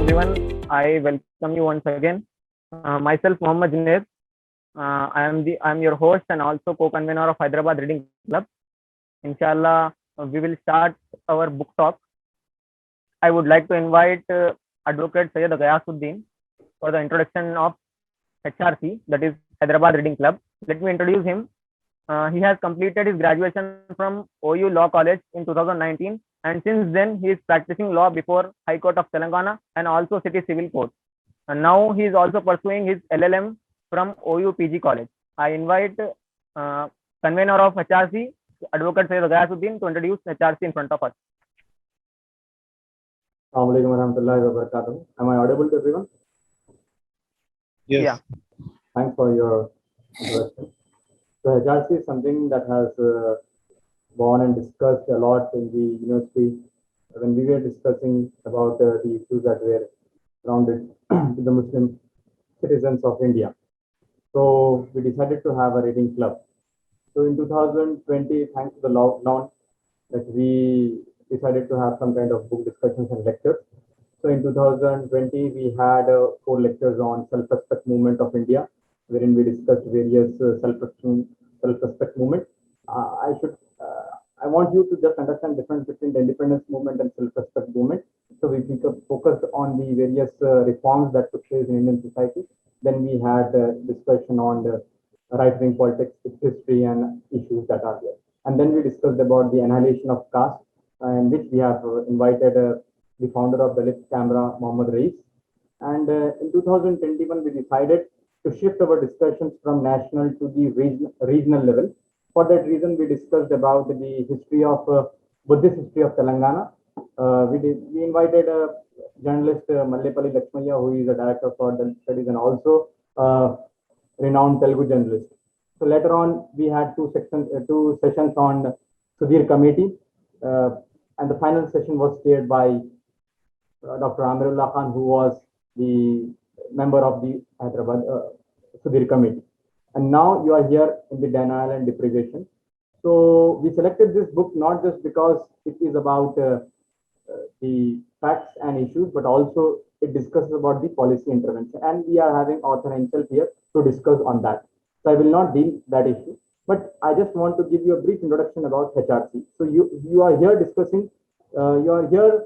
everyone. I welcome you once again. Myself, Mohammad Junaid. I am your host and also co-convener of Hyderabad Reading Club. Inshallah, we will start our book talk. I would like to invite Advocate Syed Ghayasuddin for the introduction of HRC, that is Hyderabad Reading Club. Let me introduce him. He has completed his graduation from OU Law College in 2019, and since then he is practicing law before High Court of Telangana and also City Civil Court. And now he is also pursuing his LLM from OU PG College. I invite convener of HRC, Advocate Syed Ghayasuddin, to introduce HRC in front of us. Assalamu alaikum warahmatullahi wabarakatuh. Am I audible to everyone? Yes. Yeah. Thanks for your introduction. So HRC is something that has gone and discussed a lot in the university when we were discussing about the issues that were surrounded to the Muslim citizens of India. So we decided to have a reading club. So in 2020, thanks to the lockdown, that we decided to have some kind of book discussions and lectures. So in 2020, we had 4 lectures on self-respect movement of India, wherein we discussed various self-respect movement. I want you to just understand the difference between the independence movement and self-respect movement. So we focused on the various reforms that took place in Indian society. Then we had discussion on the right-wing politics, its history and issues that are there. And then we discussed about the annihilation of caste, in which we have invited the founder of Dalit Camera, Mohammad Reis. And in 2021, we decided to shift our discussions from national to the regional level. For that reason, we discussed about the history of Buddhist history of Telangana. We invited journalist Mallepalli Lakshmaya, who is a director for Dalit Studies and also renowned Telugu journalist. So later on, we had two sessions on Sudhir Committee, and the final session was chaired by Dr. Amirullah Khan, who was the member of the Hyderabad Sudhir Committee. And now you are here in the denial and deprivation. So we selected this book not just because it is about the facts and issues, but also it discusses about the policy intervention. And we are having author himself here to discuss on that. So I will not deal that issue, but I just want to give you a brief introduction about HRC. So you are here discussing, you are here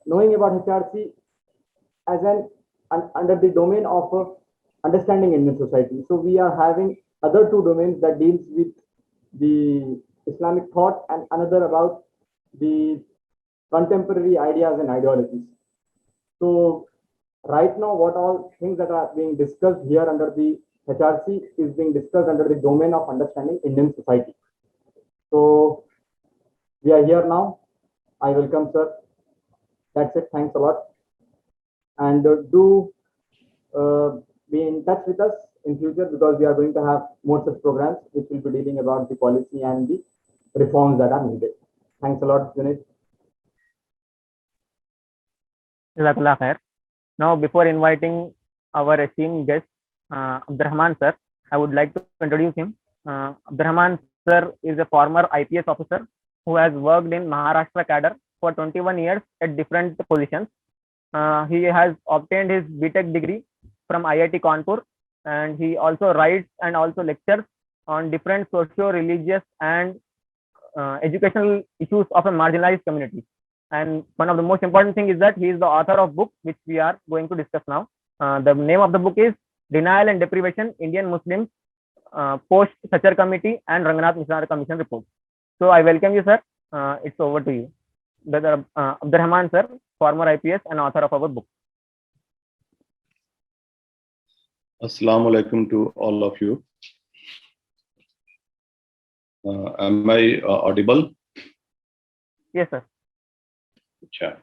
knowing about HRC as under the domain of understanding Indian society. So we are having other 2 domains that deals with the Islamic thought and another about the contemporary ideas and ideologies. So right now, what all things that are being discussed here under the HRC is being discussed under the domain of understanding Indian society. So we are here now. I welcome, sir. That's it. Thanks a lot. And do be in touch with us in future, because we are going to have more such programs which will be dealing about the policy and the reforms that are needed. Thanks a lot, Junaid. Jazakallah khair. Now, before inviting our esteemed guest, Abdurrahman sir, I would like to introduce him. Abdurrahman sir is a former IPS officer who has worked in Maharashtra cadre for 21 years at different positions. He has obtained his BTech degree from IIT Kanpur, and he also writes and also lectures on different socio-religious and educational issues of a marginalized community. And one of the most important thing is that he is the author of book which we are going to discuss now. The name of the book is Denial and Deprivation, Indian Muslims Post Sachar Committee and Ranganath Mishra Commission Report. So I welcome you, sir. It's over to you. Abdurrahman sir, former IPS and author of our book. Assalamu alaikum to all of you. Am I audible? Yes, sir. Sure.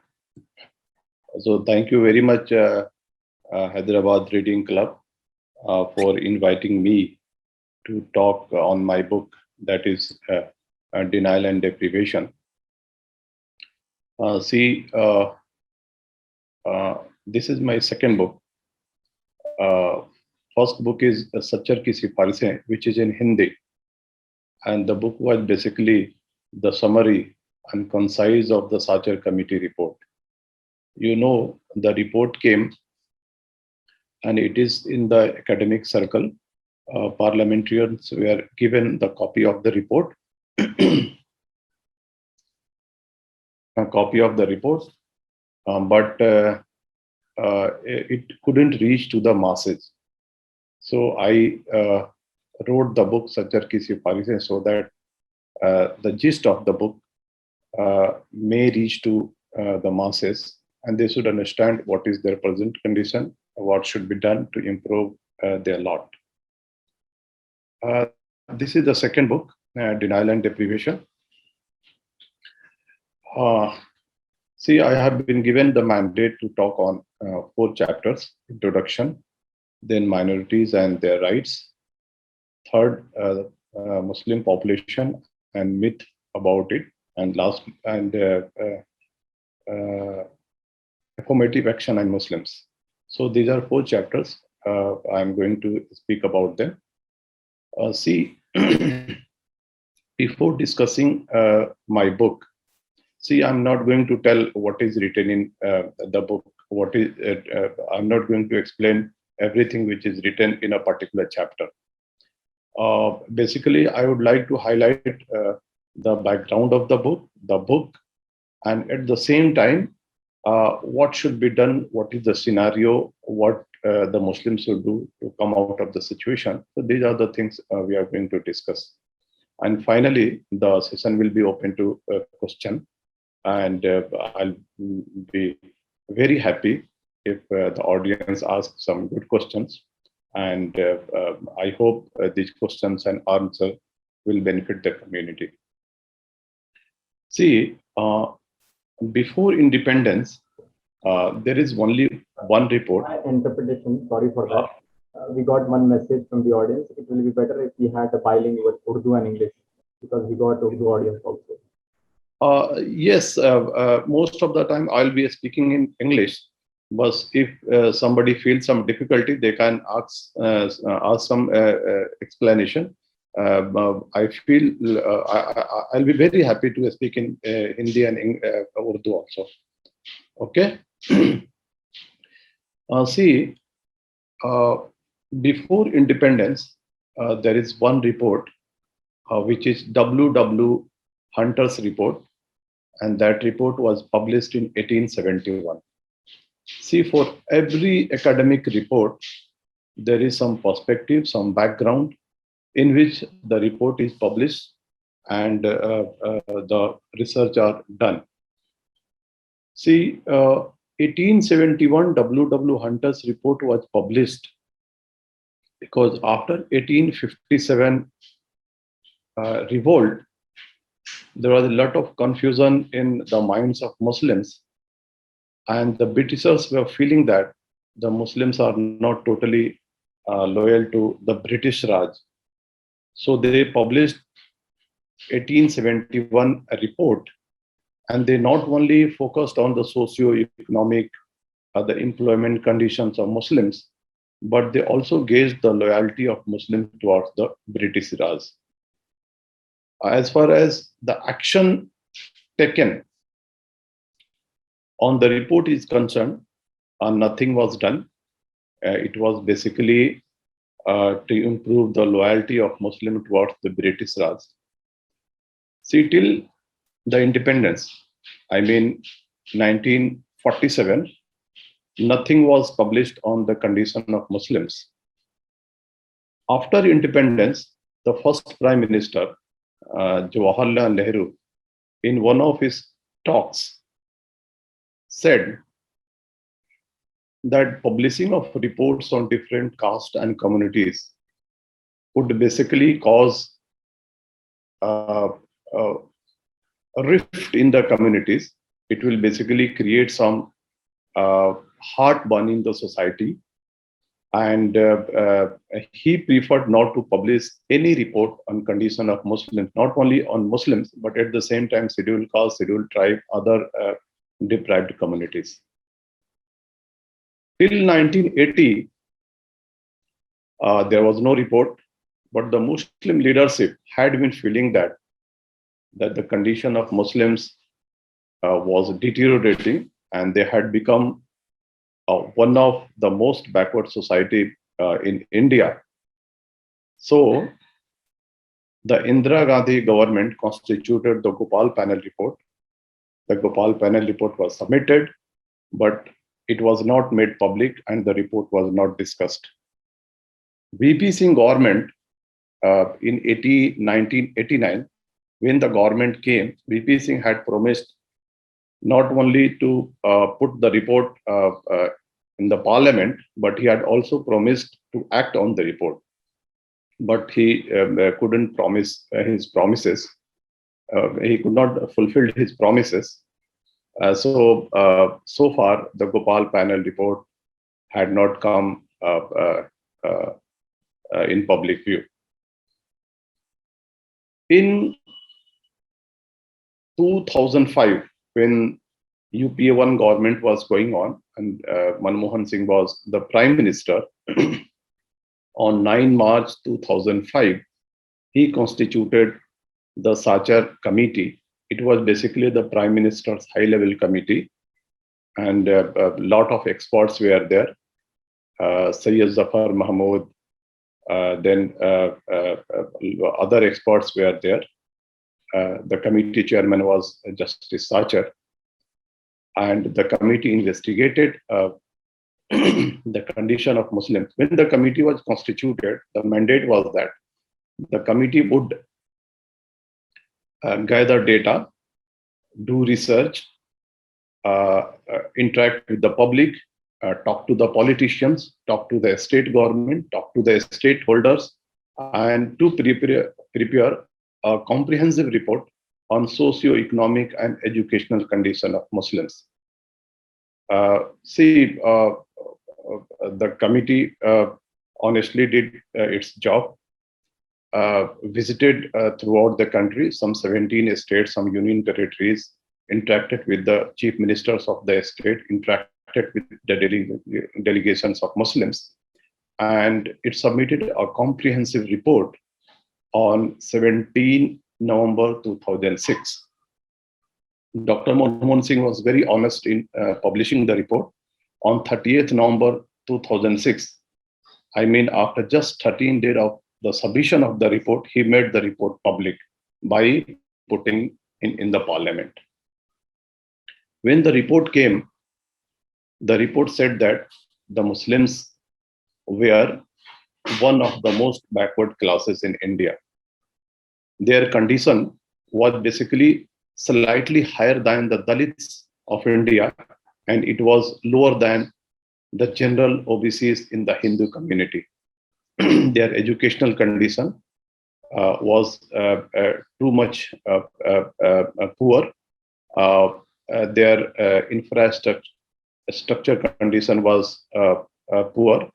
So thank you very much, Hyderabad Reading Club, for inviting me to talk on my book, that is Denial and Deprivation. This is my second book. First book is Sachar Ki Sifarishein, which is in Hindi. And the book was basically the summary and concise of the Sachar Committee report. you know, the report came and it is in the academic circle. Parliamentarians were given the copy of the report, a copy of the report, but it couldn't reach to the masses. So I wrote the book Sajjar Ki Sifarishein so that the gist of the book may reach to the masses, and they should understand what is their present condition, what should be done to improve their lot. This is the second book, Denial and Deprivation. See, I have been given the mandate to talk on 4 chapters: introduction, then minorities and their rights, third, Muslim population and myth about it, and last, and affirmative action on Muslims. So these are 4 chapters. I'm going to speak about them. See, before discussing my book, see, I'm not going to tell what is written in the book. What is I'm not going to explain everything which is written in a particular chapter. Basically, I would like to highlight the background of the book, and at the same time, what should be done, what is the scenario, what the Muslims should do to come out of the situation. So these are the things we are going to discuss. And finally, the session will be open to question, and I'll be very happy if the audience asks some good questions. And I hope these questions and answers will benefit the community. See, before independence, there is only one report. Interpretation, sorry for that. We got one message from the audience. It will be better if we had a bilingual Urdu and English, because we got Urdu audience also. Yes, most of the time I'll be speaking in English, but if somebody feels some difficulty, they can ask some explanation. I feel I'll be very happy to speak in Hindi and Urdu also. Okay. See, before independence, there is one report which is W.W. Hunter's report, and that report was published in 1871. See, for every academic report, there is some perspective, some background in which the report is published and the research are done. See, 1871 W.W. Hunter's report was published because after 1857 revolt, there was a lot of confusion in the minds of Muslims, and the Britishers were feeling that the Muslims are not totally loyal to the British Raj. So they published 1871 a report, and they not only focused on the socio-economic, the employment conditions of Muslims, but they also gauged the loyalty of Muslims towards the British Raj. As far as the action taken on the report is concerned, nothing was done. It was basically to improve the loyalty of Muslims towards the British Raj. See, till the independence, I mean 1947, nothing was published on the condition of Muslims. After independence, the first Prime Minister, Jawaharlal Nehru, in one of his talks, said that publishing of reports on different castes and communities would basically cause a rift in the communities. It will basically create some heartburn in the society. And he preferred not to publish any report on condition of Muslims, not only on Muslims, but at the same time scheduled caste, scheduled tribe, other deprived communities. Till 1980, there was no report, but the Muslim leadership had been feeling that the condition of Muslims was deteriorating, and they had become one of the most backward society in India. So the Indira Gandhi government constituted the Gopal panel report. The Gopal panel report was submitted, but it was not made public and the report was not discussed. VP Singh government in 1989, when the government came, VP Singh had promised not only to put the report in the parliament, but he had also promised to act on the report. But he couldn't promise his promises. He could not fulfill his promises. So far, the Gopal panel report had not come in public view. In 2005, when UPA 1 government was going on and Manmohan Singh was the Prime Minister, on 9 March 2005, he constituted the Sachar Committee. It was basically the Prime Minister's high-level committee, and a lot of experts were there. Syed Zafar Mahmood, then other experts were there. The committee chairman was Justice Sachar, and the committee investigated the condition of Muslims. When the committee was constituted, the mandate was that the committee would gather data, do research, interact with the public, talk to the politicians, talk to the state government, talk to the stakeholders, and to prepare a comprehensive report on socio-economic and educational condition of Muslims. The committee honestly did its job, visited throughout the country, some 17 states, some union territories, interacted with the chief ministers of the state, interacted with the delegations of Muslims, and it submitted a comprehensive report on 17 November 2006. Dr. Manmohan Singh was very honest in publishing the report. On 30th November 2006, I mean after just 13 days of the submission of the report, he made the report public by putting in the parliament. When the report came, the report said that the Muslims were one of the most backward classes in India. Their condition was basically slightly higher than the Dalits of India, and it was lower than the general OBCs in the Hindu community. Their educational condition was too much poor. Their infrastructure condition was poor.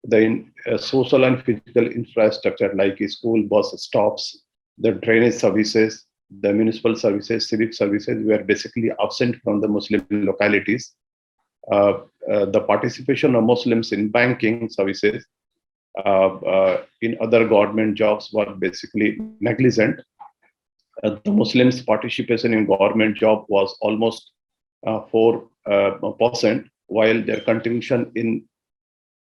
The social and physical infrastructure like school, bus stops, the drainage services, the municipal services, civic services were basically absent from the Muslim localities. The participation of Muslims in banking services, in other government jobs were basically negligent. The Muslims' participation in government job was almost 4%, while their contribution in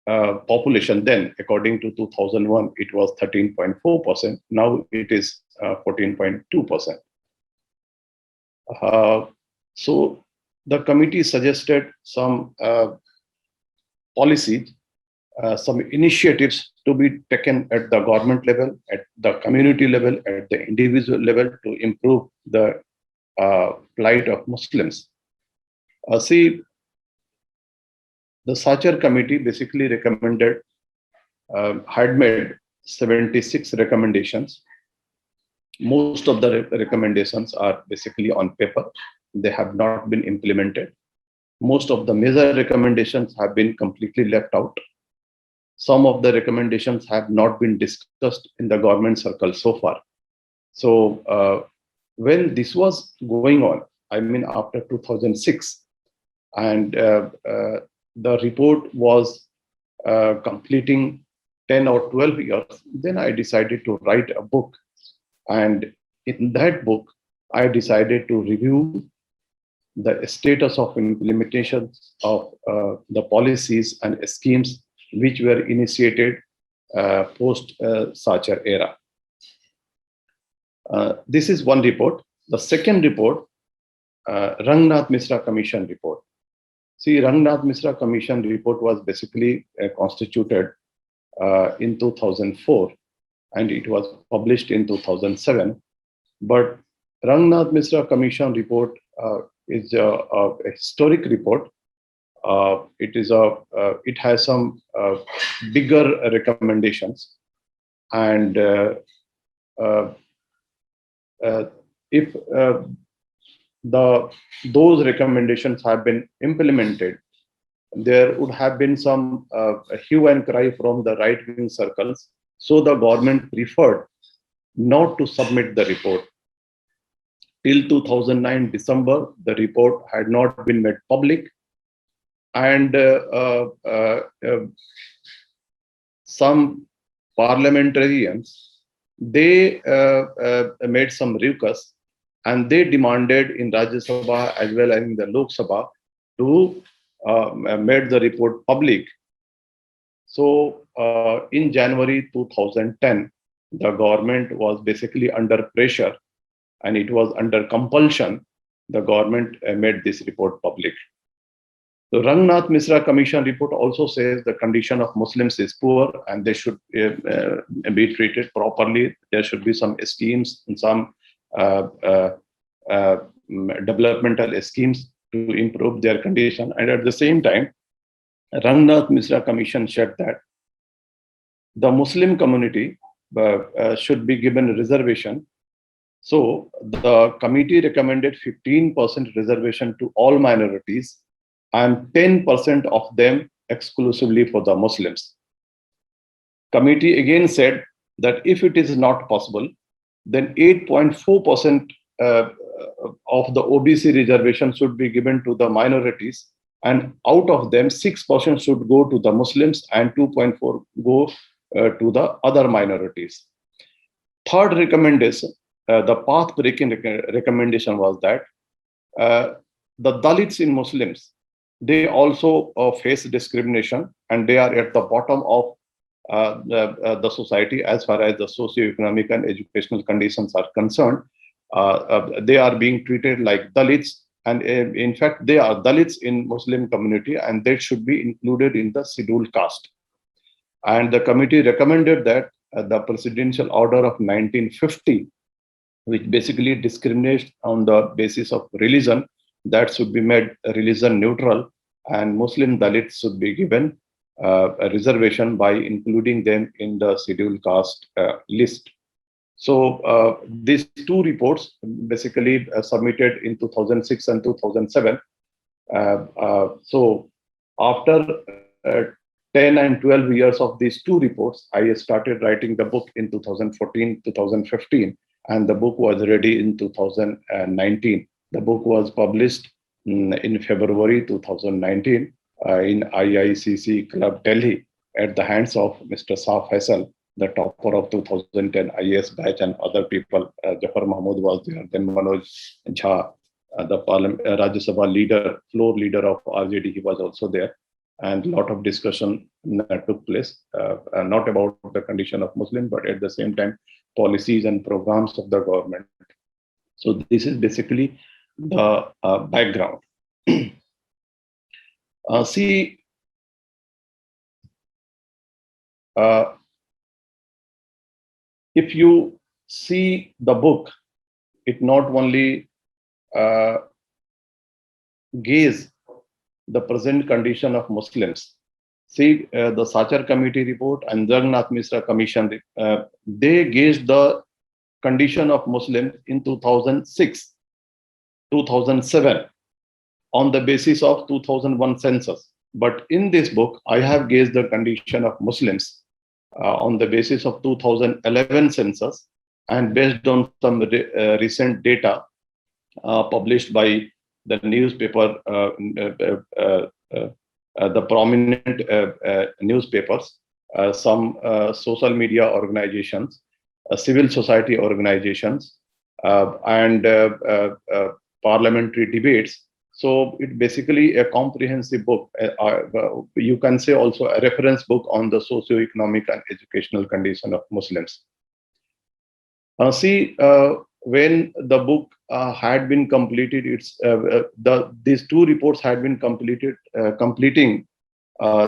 population then, according to 2001, it was 13.4%. Now it is 14.2%. So the committee suggested some policies, some initiatives to be taken at the government level, at the community level, at the individual level to improve the plight of Muslims. The Sachar committee basically recommended, had made 76 recommendations. Most of the recommendations are basically on paper. They have not been implemented. Most of the major recommendations have been completely left out. Some of the recommendations have not been discussed in the government circle so far. So when this was going on, I mean after 2006, and the report was completing 10 or 12 years, then I decided to write a book. And in that book, I decided to review the status of implementation of the policies and schemes which were initiated post Sachar era. This is one report. The second report, Rangnath Misra Commission report. See, Rangnath Misra Commission report was basically constituted in 2004 and it was published in 2007. But Rangnath Misra Commission report is a historic report. It has some bigger recommendations, and if those recommendations have been implemented, there would have been some hue and cry from the right-wing circles. So the government preferred not to submit the report. Till 2009 December, the report had not been made public, and some parliamentarians, they made some ruckus, and they demanded in Rajya Sabha as well as in the Lok Sabha to made the report public. So in January 2010, the government was basically under pressure and it was under compulsion. The government made this report public. The Rangnath Misra Commission report also says the condition of Muslims is poor and they should be treated properly. There should be some schemes and some developmental schemes to improve their condition. And at the same time, Rangnath Misra Commission said that the Muslim community should be given reservation. So the committee recommended 15% reservation to all minorities and 10% of them exclusively for the Muslims. Committee again said that if it is not possible, then 8.4% of the OBC reservation should be given to the minorities, and out of them 6% should go to the Muslims and 2.4% go to the other minorities. Third recommendation, the path-breaking recommendation was that the Dalits in Muslims, they also face discrimination, and they are at the bottom of the society as far as the socio-economic and educational conditions are concerned. They are being treated like Dalits, and in fact, they are Dalits in Muslim community, and they should be included in the scheduled caste. And the committee recommended that the presidential order of 1950, which basically discriminates on the basis of religion, that should be made religion neutral, and Muslim Dalits should be given a reservation by including them in the scheduled caste list. So these two reports basically submitted in 2006 and 2007. So after 10 and 12 years of these two reports, I started writing the book in 2014, 2015, and the book was ready in 2019. The book was published in February 2019 in IICC Club Delhi at the hands of Mr. Saaf Faisal, the topper of 2010 IAS batch, and other people. Jafar Mahmood was there, then Manoj Jha, the Rajya Sabha leader, floor leader of RJD, he was also there. And a lot of discussion took place, not about the condition of Muslims, but at the same time, policies and programs of the government. So this is basically the background. See, if you see the book, it not only gaze the present condition of Muslims. See, the Sachar Committee report and Rangnath Misra Commission, they gauged the condition of Muslims in 2006, 2007, on the basis of 2001 census. But in this book, I have gauged the condition of Muslims on the basis of 2011 census, and based on some recent data published by the newspaper, the prominent newspapers, some social media organizations, civil society organizations, and parliamentary debates. So it basically a comprehensive book. You can say also a reference book on the socio-economic and educational condition of Muslims. When the book had been completed, these two reports had been completed, completing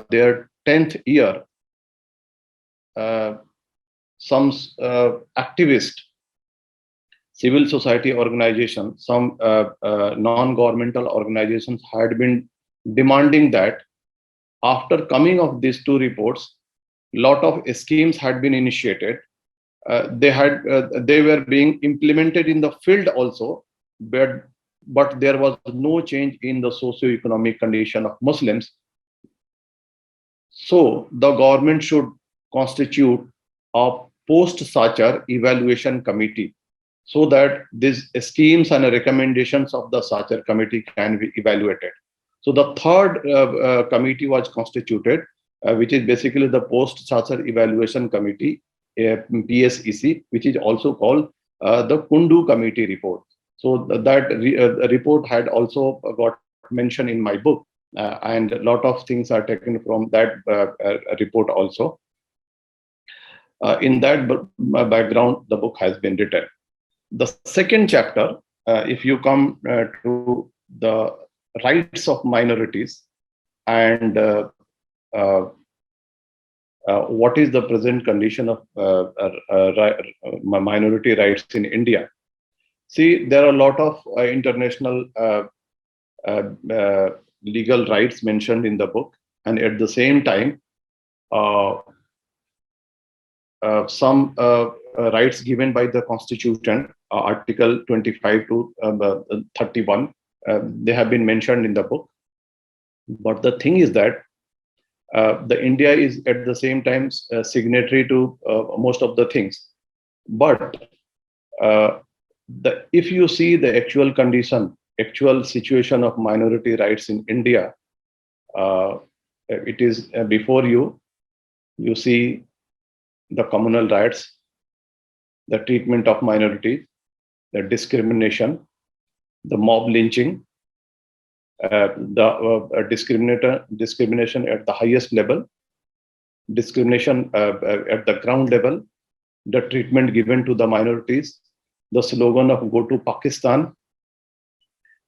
their 10th year. Some activists, civil society organizations, some non-governmental organizations had been demanding that after coming of these two reports, lot of schemes had been initiated. They were being implemented in the field also, but there was no change in the socio-economic condition of Muslims. So the government should constitute a post-Sachar evaluation committee so that these schemes and recommendations of the Sachar committee can be evaluated. So the third committee was constituted, which is basically the post-Sachar evaluation committee, PSEC, which is also called the Kundu committee report. So that report had also got mentioned in my book, and a lot of things are taken from that report also. In that background, the book has been written. The second chapter, if you come to the rights of minorities and what is the present condition of minority rights in India. See, there are a lot of international legal rights mentioned in the book, and at the same time, some rights given by the Constitution, Article 25 to 31, they have been mentioned in the book. But the thing is that the India is at the same time signatory to most of the things. But if you see the actual condition, actual situation of minority rights in India, it is before you see the communal rights, the treatment of minorities, the discrimination, the mob lynching, the discrimination at the highest level, discrimination at the ground level, the treatment given to the minorities, the slogan of "Go to Pakistan,"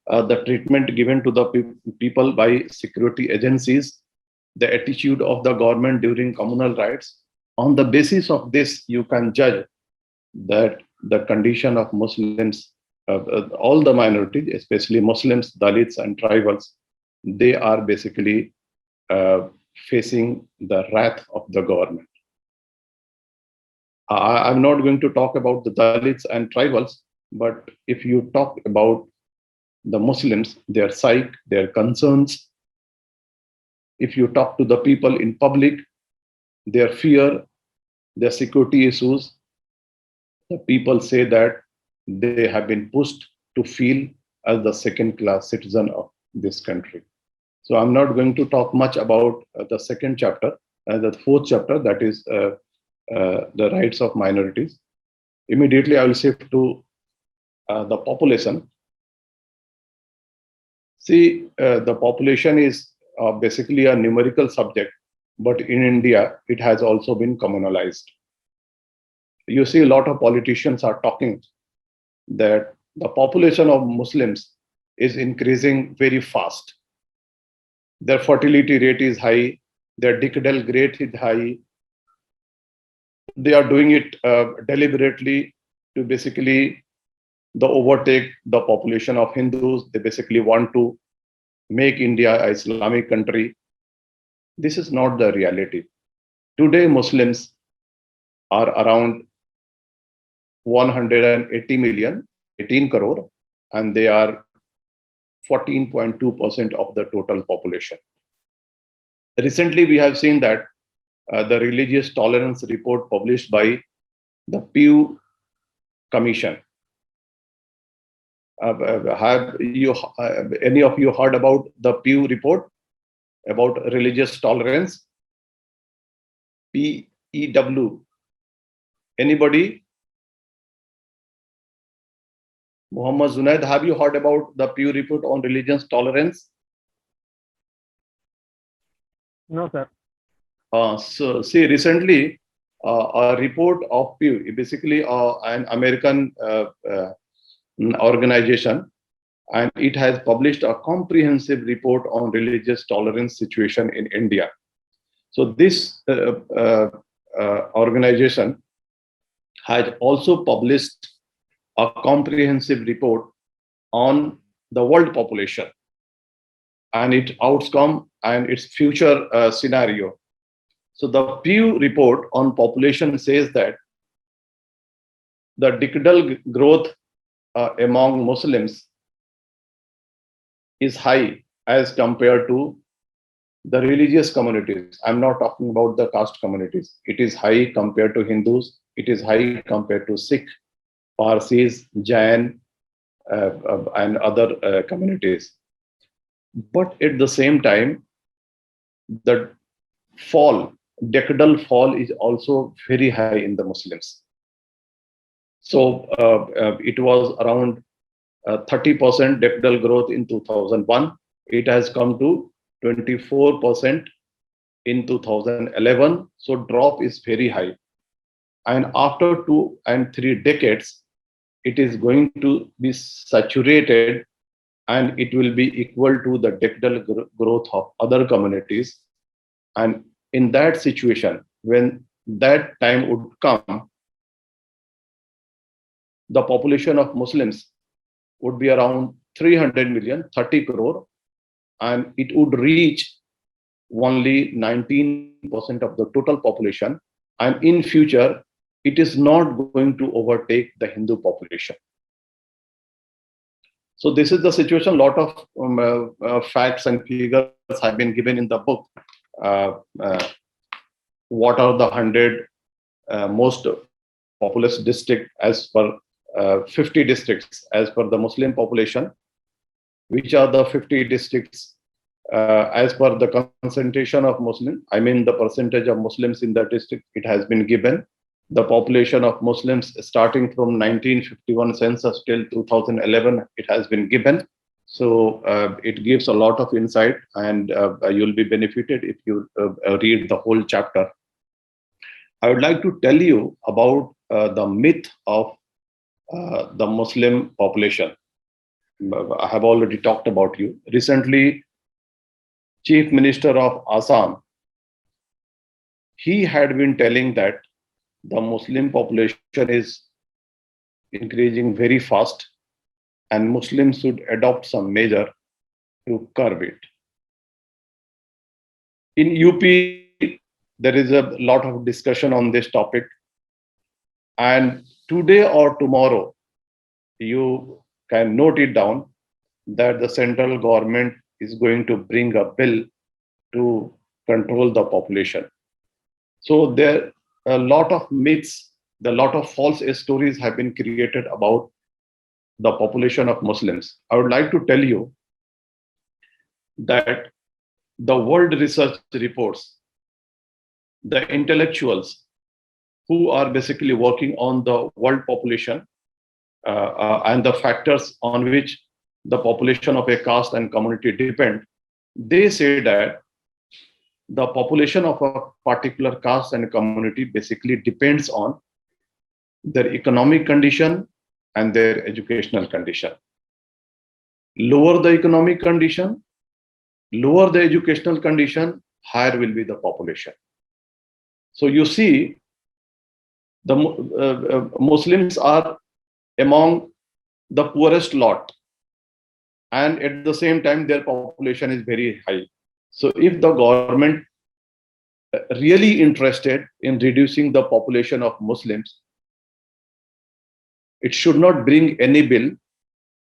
the treatment given to the people by security agencies, the attitude of the government during communal rights. On the basis of this, you can judge that the condition of Muslims, all the minorities, especially Muslims, Dalits, and tribals, they are basically facing the wrath of the government. I'm not going to talk about the Dalits and tribals, but if you talk about the Muslims, their psyche, their concerns, if you talk to the people in public, their fear, their security issues, the people say that they have been pushed to feel as the second-class citizen of this country. So I'm not going to talk much about the second chapter, the fourth chapter, that is the rights of minorities. Immediately, I will shift to the population. See, the population is basically a numerical subject, but in India, it has also been communalized. You see, a lot of politicians are talking that the population of Muslims is increasing very fast. Their fertility rate is high, their decadal rate is high. They are doing it deliberately to basically overtake the population of Hindus. They basically want to make India an Islamic country. This is not the reality. Today, Muslims are around 180 million, 18 crore, and they are 14.2% of the total population. Recently, we have seen that the religious tolerance report published by the Pew Commission. Have you any of you heard about the Pew report about religious tolerance? PEW. Anybody? Muhammad Zunaid, have you heard about the Pew report on religious tolerance? No, sir. So, see, recently, a report of Pew, basically an American organization, and it has published a comprehensive report on religious tolerance situation in India. So this organization has also published a comprehensive report on the world population and its outcome and its future scenario. So the Pew report on population says that the decadal growth among Muslims is high as compared to the religious communities. I'm not talking about the caste communities. It is high compared to Hindus. It is high compared to Sikh, Parsis, Jain, and other communities. But at the same time, the decadal fall is also very high in the Muslims. So it was around 30% decadal growth in 2001. It has come to 24% in 2011. So drop is very high. And after 2 and 3 decades, it is going to be saturated and it will be equal to the decadal growth of other communities. And in that situation, when that time would come, the population of Muslims would be around 300 million, 30 crore, and it would reach only 19% of the total population. And in future, it is not going to overtake the Hindu population. So this is the situation. A lot of facts and figures have been given in the book. What are the 100 most populous districts as per 50 districts as per the Muslim population? Which are the 50 districts as per the concentration of Muslim? I mean the percentage of Muslims in that district. It has been given. The population of Muslims starting from 1951 census till 2011, it has been given. So it gives a lot of insight, and you'll be benefited if you read the whole chapter. I would like to tell you about the myth of the Muslim population. I have already talked about you. Recently, Chief Minister of Assam, he had been telling that the Muslim population is increasing very fast and Muslims should adopt some measure to curb it. In UP, there is a lot of discussion on this topic. And today or tomorrow, you can note it down that the central government is going to bring a bill to control the population. So there are a lot of myths, a lot of false stories have been created about the population of Muslims. I would like to tell you that the world research reports, the intellectuals who are basically working on the world population and the factors on which the population of a caste and community depend, they say that the population of a particular caste and community basically depends on their economic condition and their educational condition. Lower the economic condition, lower the educational condition, higher will be the population. So you see, the Muslims are among the poorest lot, and at the same time their population is very high. So if the government really interested in reducing the population of Muslims, it should not bring any bill.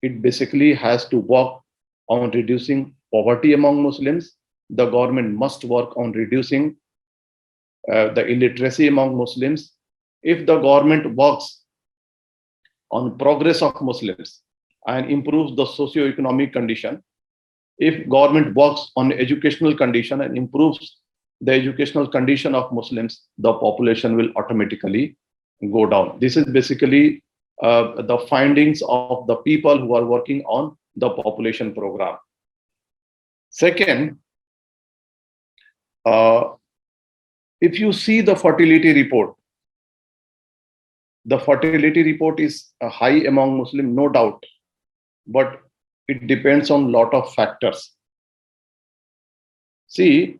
It basically has to work on reducing poverty among Muslims. The government must work on reducing the illiteracy among Muslims. If the government works on progress of Muslims and improves the socio-economic condition, if government works on educational condition and improves the educational condition of Muslims, the population will automatically go down. This is basically the findings of the people who are working on the population program. Second, if you see the fertility report is high among Muslims, no doubt, but it depends on lot of factors. See,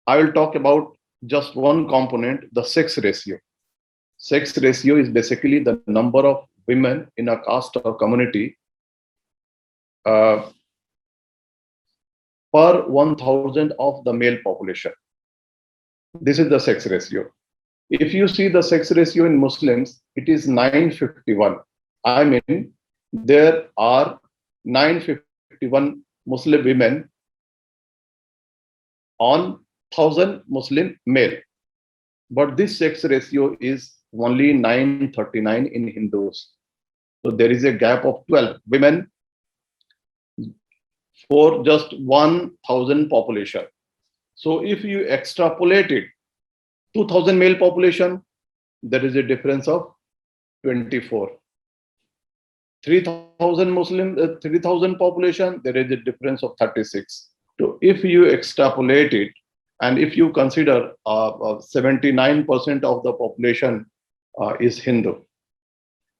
I will talk about just one component, the sex ratio. Sex ratio is basically the number of women in a caste or community per 1,000 of the male population. This is the sex ratio. If you see the sex ratio in Muslims, it is 951. I mean, there are 951 Muslim women on 1,000 Muslim male. But this sex ratio is only 939 in Hindus. So there is a gap of 12 women for just 1,000 population. So if you extrapolate it, 2,000 male population, there is a difference of 24. 3,000 Muslim, 3,000 population, there is a difference of 36. So if you extrapolate it, and if you consider 79% of the population is Hindu.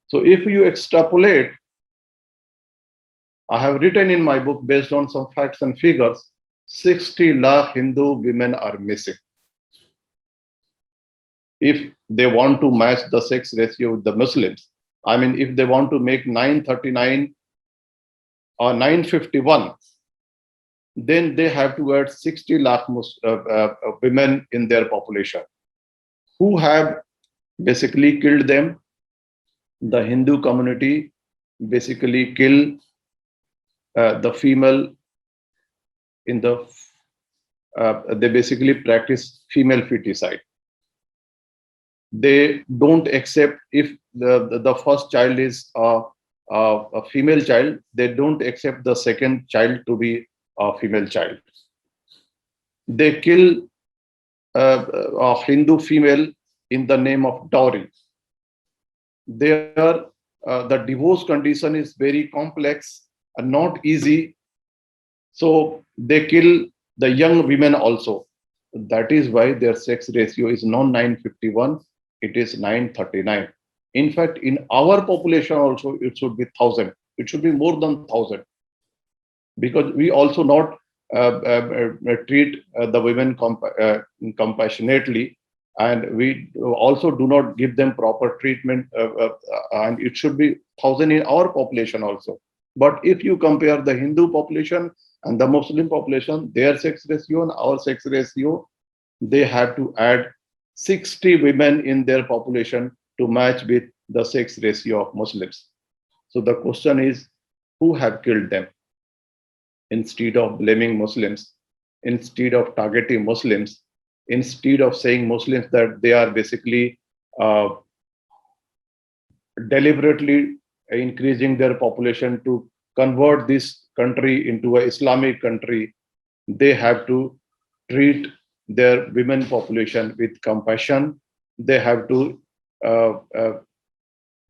So if you extrapolate, I have written in my book based on some facts and figures, 60 lakh Hindu women are missing. If they want to match the sex ratio with the Muslims, I mean, if they want to make 939 or 951, then they have to add 60 lakh women in their population who have basically killed them. The Hindu community basically kill the female in the, they basically practice female feticide. They don't accept, if the first child is a female child, they don't accept the second child to be a female child. They kill a Hindu female in the name of dowry. There, the divorce condition is very complex and not easy. So they kill the young women also. That is why their sex ratio is not 951, it is 939. In fact, in our population also, it should be 1,000. It should be more than 1,000. Because we also not treat the women compassionately, and we also do not give them proper treatment, and it should be 1,000 in our population also. But if you compare the Hindu population and the Muslim population, their sex ratio and our sex ratio, they have to add 60 women in their population to match with the sex ratio of Muslims. So the question is, who have killed them? Instead of blaming Muslims, instead of targeting Muslims, instead of saying Muslims that they are basically deliberately increasing their population to convert this country into an Islamic country, they have to treat their women population with compassion. They have to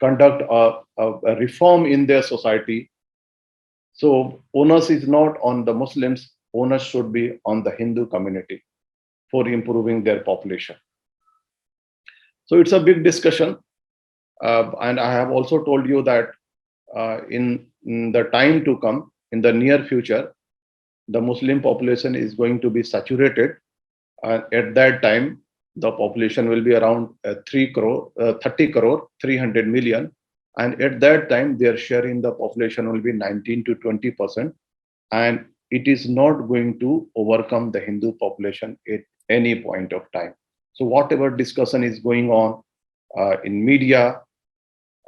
conduct a reform in their society. So onus is not on the Muslims, onus should be on the Hindu community for improving their population. So it's a big discussion. And I have also told you that in the time to come, in the near future, the Muslim population is going to be saturated. At that time, the population will be around 30 crore, 300 million. And at that time, their share in the population will be 19 to 20%. And it is not going to overcome the Hindu population at any point of time. So whatever discussion is going on in media,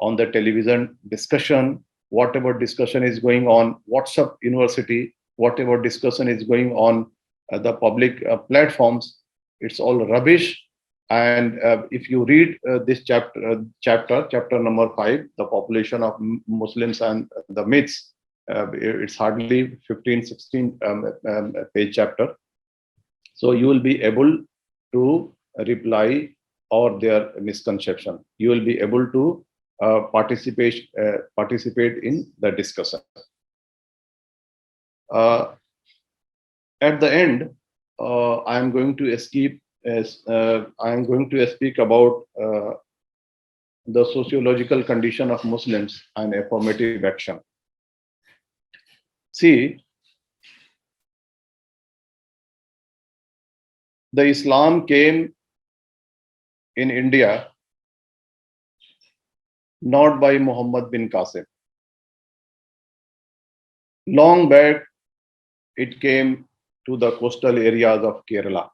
on the television discussion, whatever discussion is going on WhatsApp University, whatever discussion is going on the public platforms, it's all rubbish. And if you read this chapter number 5, the population of Muslims and the myths, it's hardly 15, 16 page chapter. So you will be able to reply or their misconception. You will be able to participate in the discussion. At the end, I am going to speak about the sociological condition of Muslims and affirmative action. See, the Islam came in India not by Muhammad bin Qasim. Long back, it came to the coastal areas of Kerala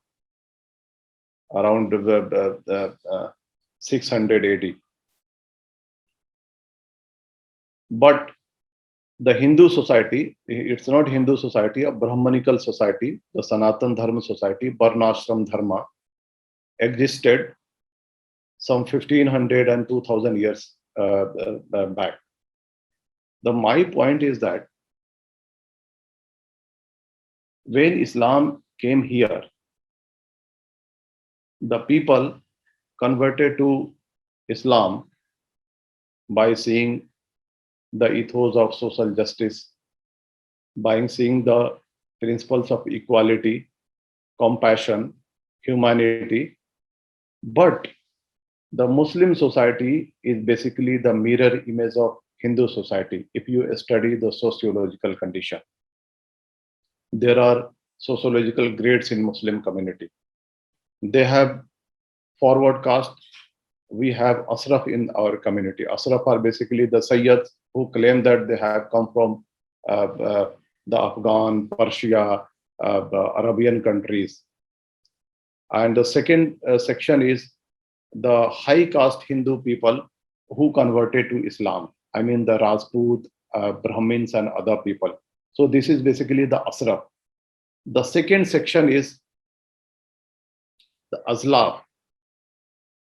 around 600 AD. But the Hindu society, it's not Hindu society, a Brahmanical society, the Sanatan Dharma society, Varnashram Dharma, existed some 1500 and 2000 years back. My point is that when Islam came here, the people converted to Islam by seeing the ethos of social justice, by seeing the principles of equality, compassion, humanity. But the Muslim society is basically the mirror image of Hindu society. If you study the sociological condition, there are sociological grades in Muslim community. They have forward caste. We have Ashraf in our community. Ashraf are basically the Sayyids who claim that they have come from the Afghan, Persia, the Arabian countries. And the second section is the high caste Hindu people who converted to Islam. I mean the Rajput, Brahmins and other people. So this is basically the Ashraf. The second section is the Azlaf,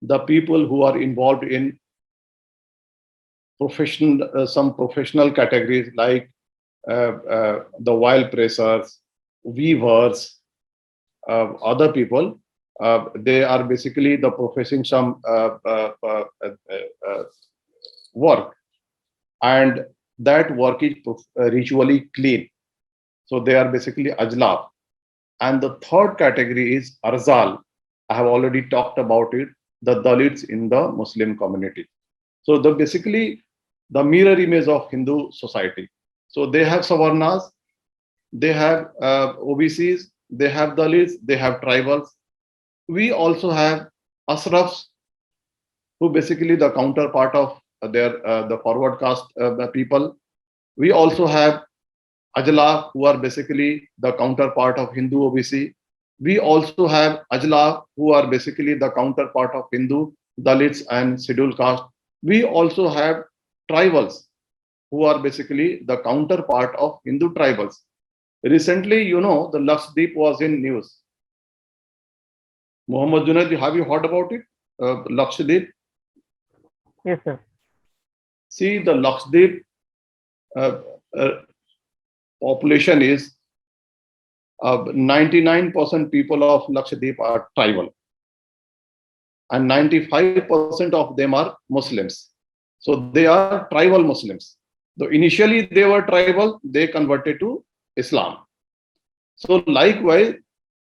the people who are involved in some professional categories like the wire pressers, weavers, other people. They are basically the professing some work, and that work is ritually clean. So they are basically Ajlaf. And the third category is Arzal. I have already talked about it, the Dalits in the Muslim community. So basically the mirror image of Hindu society. So they have Savarnas, they have OBCs, they have Dalits, they have tribals. We also have Ashrafs, who basically the counterpart of the forward caste people. We also have Ajla, who are basically the counterpart of Hindu OBC. We also have Ajla, who are basically the counterpart of Hindu, Dalits and scheduled caste. We also have tribals, who are basically the counterpart of Hindu tribals. Recently, the Lakshadweep was in news. Muhammad Junaid, have you heard about it? Lakshadweep? Yes, sir. See, the Lakshadweep population is 99% people of Lakshadweep are tribal, and 95% of them are Muslims. So they are tribal Muslims. So initially they were tribal, they converted to Islam. So likewise,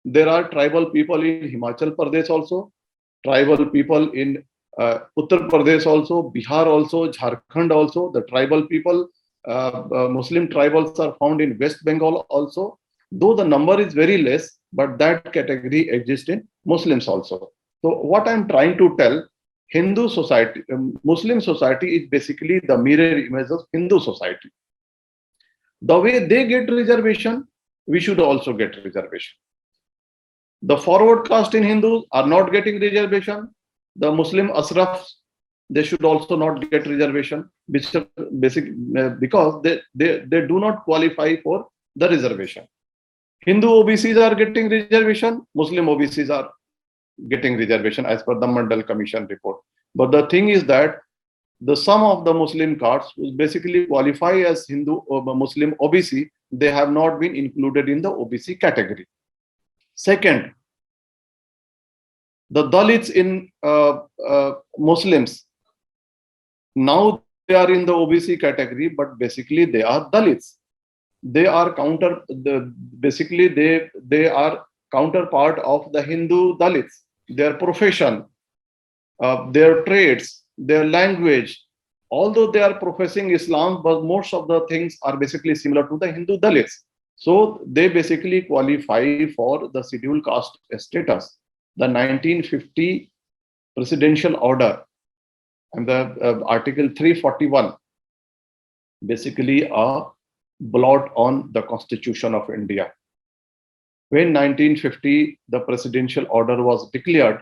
there are tribal people in Himachal Pradesh also, tribal people in Uttar Pradesh also, Bihar also, Jharkhand also. The tribal people, Muslim tribals are found in West Bengal also. Though the number is very less, but that category exists in Muslims also. So what I'm trying to tell, Hindu society, Muslim society is basically the mirror image of Hindu society. The way they get reservation, we should also get reservation. The forward caste in Hindus are not getting reservation. The Muslim Ashrafs, they should also not get reservation because they do not qualify for the reservation. Hindu OBCs are getting reservation, Muslim OBCs are getting reservation as per the Mandal Commission report. But the thing is that the sum of the Muslim castes who basically qualify as Hindu or Muslim OBC, they have not been included in the OBC category. Second, The Dalits in Muslims, now they are in the OBC category, but basically they are Dalits. They are basically they are counterpart of the Hindu Dalits. Their profession, their traits, their language, although they are professing Islam, but most of the things are basically similar to the Hindu Dalits. So they basically qualify for the scheduled caste status. The 1950 presidential order and the Article 341, basically a blot on the Constitution of India. When 1950 the presidential order was declared,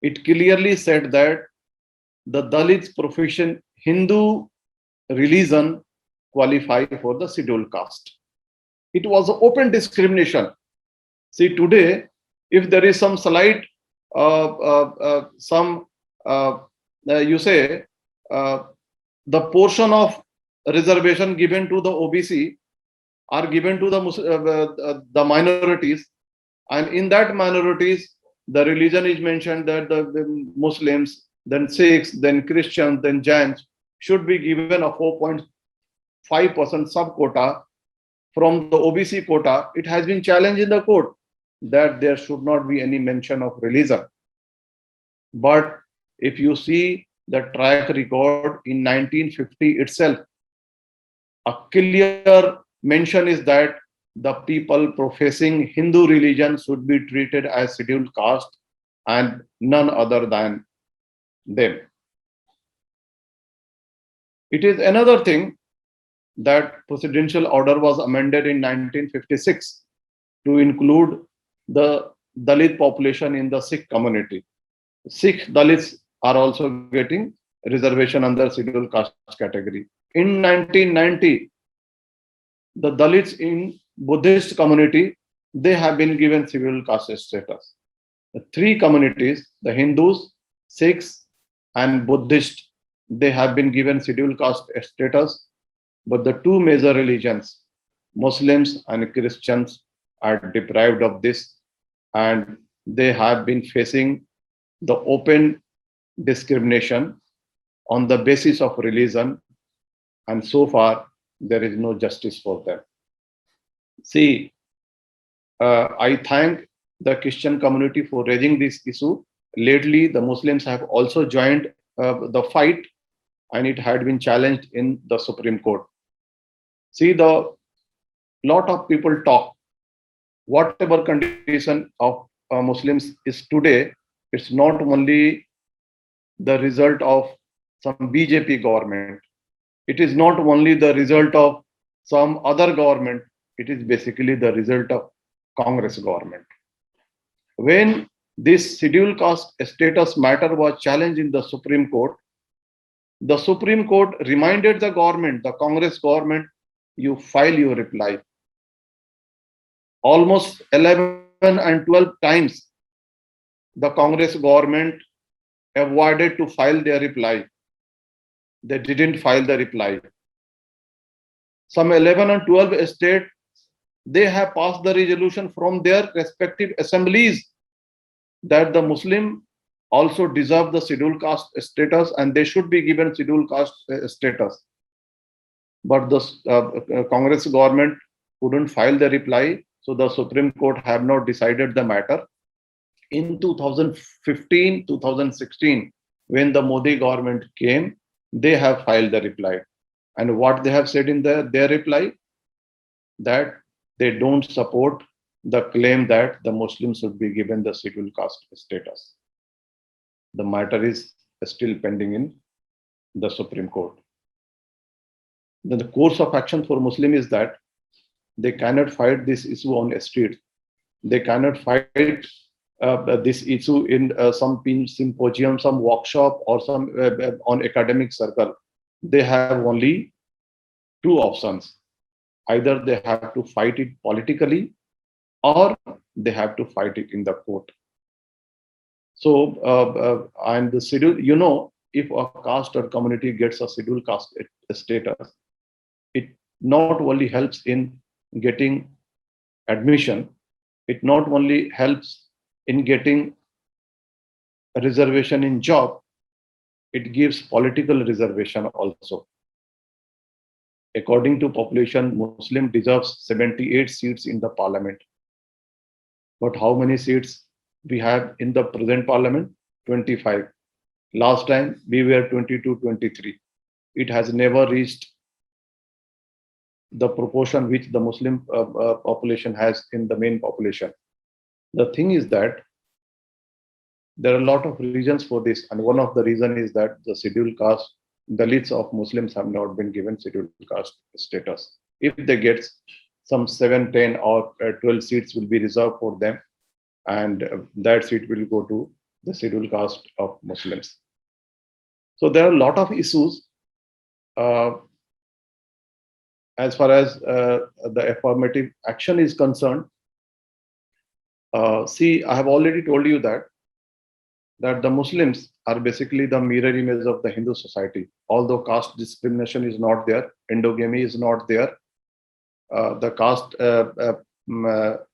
it clearly said that the Dalits profession Hindu religion qualify for the scheduled caste. It was open discrimination. See, today, if there is some slight, you say, the portion of reservation given to the OBC are given to the minorities, and in that minorities, the religion is mentioned that the Muslims, then Sikhs, then Christians, then Jains should be given a 4.5% sub quota from the OBC quota. It has been challenged in the court that there should not be any mention of religion. But if you see the track record in 1950 itself, a clear mention is that the people professing Hindu religion should be treated as scheduled caste and none other than them. It is another thing that presidential order was amended in 1956 to include the Dalit population in the Sikh community. Sikh Dalits are also getting reservation under scheduled caste category. In 1990, the Dalits in Buddhist community, they have been given scheduled caste status. The three communities, the Hindus, Sikhs, and Buddhist, they have been given scheduled caste status. But the two major religions, Muslims and Christians, are deprived of this, and they have been facing the open discrimination on the basis of religion, and so far there is no justice for them. See, I thank the Christian community for raising this issue. Lately, the Muslims have also joined the fight, and it had been challenged in the Supreme Court. See, the lot of people talk, whatever condition of Muslims is today, it's not only the result of some BJP government. It is not only the result of some other government. It is basically the result of Congress government. When this scheduled caste status matter was challenged in the Supreme Court reminded the government, the Congress government, you file your reply. Almost 11 and 12 times, the Congress government avoided to file their reply. They didn't file the reply. Some 11 and 12 states, they have passed the resolution from their respective assemblies that the Muslim also deserve the scheduled caste status and they should be given scheduled caste status. But the Congress government couldn't file the reply, so the Supreme Court have not decided the matter. In 2015, 2016, when the Modi government came, they have filed the reply. And what they have said in their reply, that they don't support the claim that the Muslims should be given the scheduled caste status. The matter is still pending in the Supreme Court. Then the course of action for Muslim is that they cannot fight this issue on a street. They cannot fight this issue in some symposium, some workshop, or some on academic circle. They have only two options. Either they have to fight it politically, or they have to fight it in the court. So, and the schedule, you know, if a caste or community gets a scheduled caste status, it not only helps in getting admission, it not only helps in getting a reservation in job, it gives political reservation also. According to population, Muslim deserves 78 seats in the parliament. But how many seats we have in the present parliament? 25. Last time we were 22, 23. It has never reached the proportion which the Muslim population has in the main population. The thing is that there are a lot of reasons for this, and one of the reasons is that the scheduled caste, Dalits of Muslims have not been given scheduled caste status. If they get some 7, 10 or 12 seats will be reserved for them, and that seat will go to the scheduled caste of Muslims. So there are a lot of issues as far as the affirmative action is concerned. See, I have already told you that the Muslims are basically the mirror image of the Hindu society. Although caste discrimination is not there, endogamy is not there, the caste, the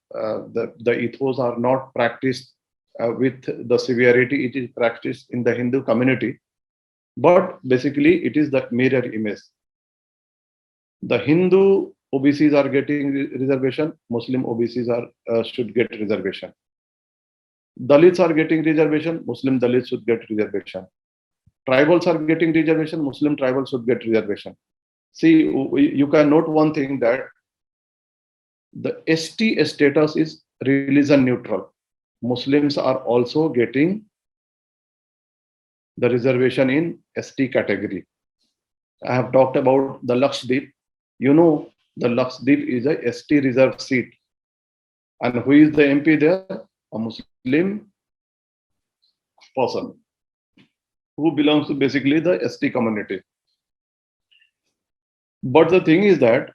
ethos are not practiced with the severity it is practiced in the Hindu community. But basically, it is that mirror image. The Hindu OBCs are getting reservation, Muslim OBCs are should get reservation. Dalits are getting reservation, Muslim Dalits should get reservation. Tribals are getting reservation, Muslim tribals should get reservation. See, you can note one thing, that the ST status is religion neutral. Muslims are also getting the reservation in ST category. I have talked about the Lakshadweep. You know, the Lakshadweep is a ST reserved seat. And who is the MP there? A Muslim person who belongs to basically the ST community. But the thing is that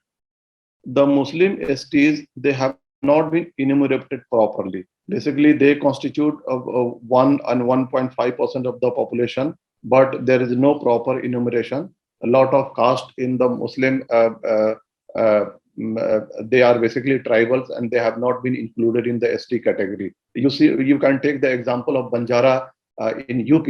the Muslim STs, they have not been enumerated properly. Basically, they constitute 1 and 1.5% of the population, but there is no proper enumeration. A lot of caste in the Muslim, they are basically tribals, and they have not been included in the ST category. You see, you can take the example of Banjara in UP.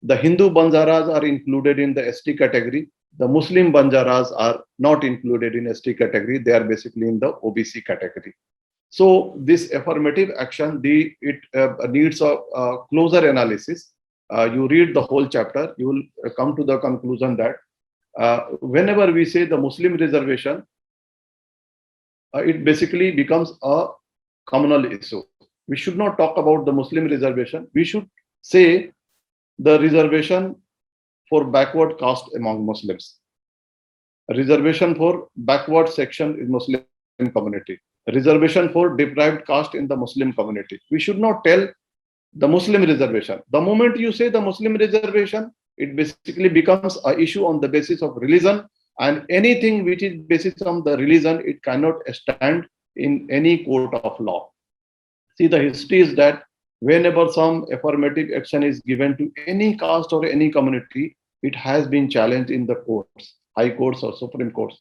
The Hindu Banjaras are included in the ST category. The Muslim Banjaras are not included in ST category. They are basically in the OBC category. So this affirmative action, it needs a closer analysis. You read the whole chapter, you will come to the conclusion that whenever we say the Muslim reservation, it basically becomes a communal issue. We should not talk about the Muslim reservation. We should say the reservation for backward caste among Muslims, a reservation for backward section in Muslim community, a reservation for deprived caste in the Muslim community. We should not tell the Muslim reservation. The moment you say the Muslim reservation, it basically becomes an issue on the basis of religion, and anything which is based on the religion, it cannot stand in any court of law. See, the history is that whenever some affirmative action is given to any caste or any community, it has been challenged in the courts, high courts or Supreme Courts.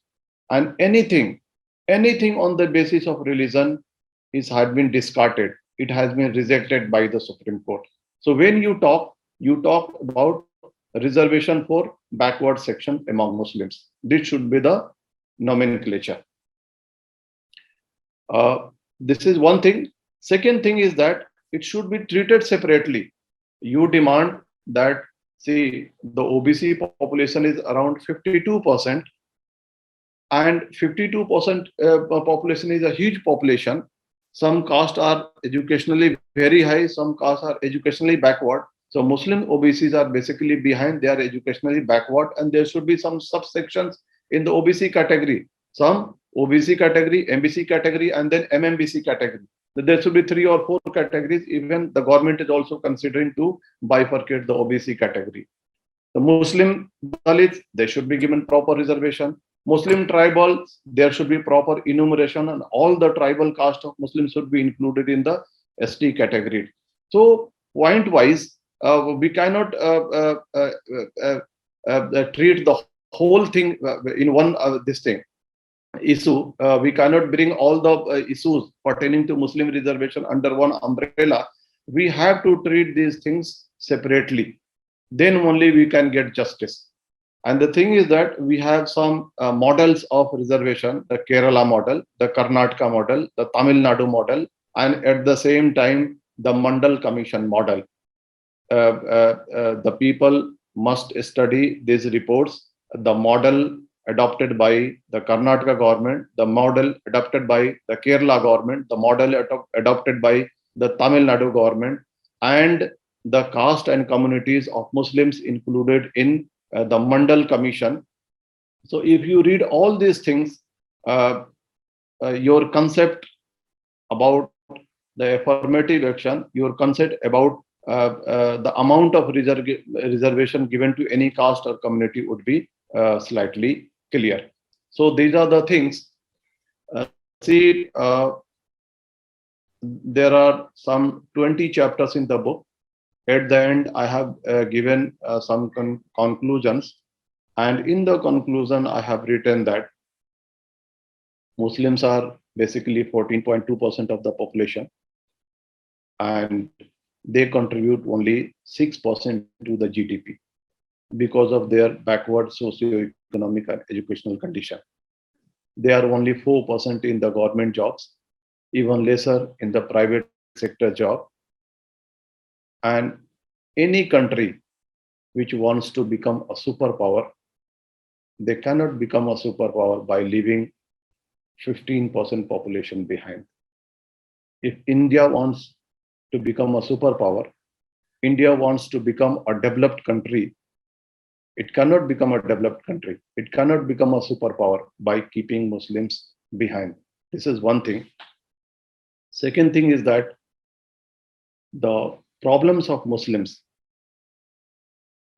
And anything on the basis of religion had been discarded. It has been rejected by the Supreme Court. So when you talk about reservation for backward section among Muslims. This should be the nomenclature. This is one thing. Second thing is that it should be treated separately. You demand that, see, the OBC population is around 52%, and 52% population is a huge population. Some castes are educationally very high, some castes are educationally backward. So Muslim OBCs are basically behind, they are educationally backward, and there should be some subsections in the OBC category. Some OBC category, MBC category, and then MMBC category. There should be 3 or 4 categories. Even the government is also considering to bifurcate the OBC category. The Muslim Dalits, they should be given proper reservation. Muslim tribals, there should be proper enumeration, and all the tribal caste of Muslims should be included in the ST category. So point-wise, we cannot treat the whole thing in one issue. We cannot bring all the issues pertaining to Muslim reservation under one umbrella, we have to treat these things separately. Then only we can get justice. And the thing is that we have some models of reservation, the Kerala model, the Karnataka model, the Tamil Nadu model, and at the same time, the Mandal Commission model. The people must study these reports, the model adopted by the Karnataka government, the model adopted by the Kerala government, the model adopted by the Tamil Nadu government, and the caste and communities of Muslims included in the Mandal Commission. So if you read all these things, your concept about the affirmative action, your concept about the amount of reservation given to any caste or community would be slightly clear. So these are the things. See, there are some 20 chapters in the book. At the end, I have given some conclusions. And in the conclusion, I have written that Muslims are basically 14.2% of the population, and they contribute only 6% to the GDP because of their backward socio-economic and educational condition. They are only 4% in the government jobs, even lesser in the private sector job. And any country which wants to become a superpower, they cannot become a superpower by leaving 15% population behind. If India wants to become a superpower, India wants to become a developed country, it cannot become a developed country. It cannot become a superpower by keeping Muslims behind. This is one thing. Second thing is that the problems of Muslims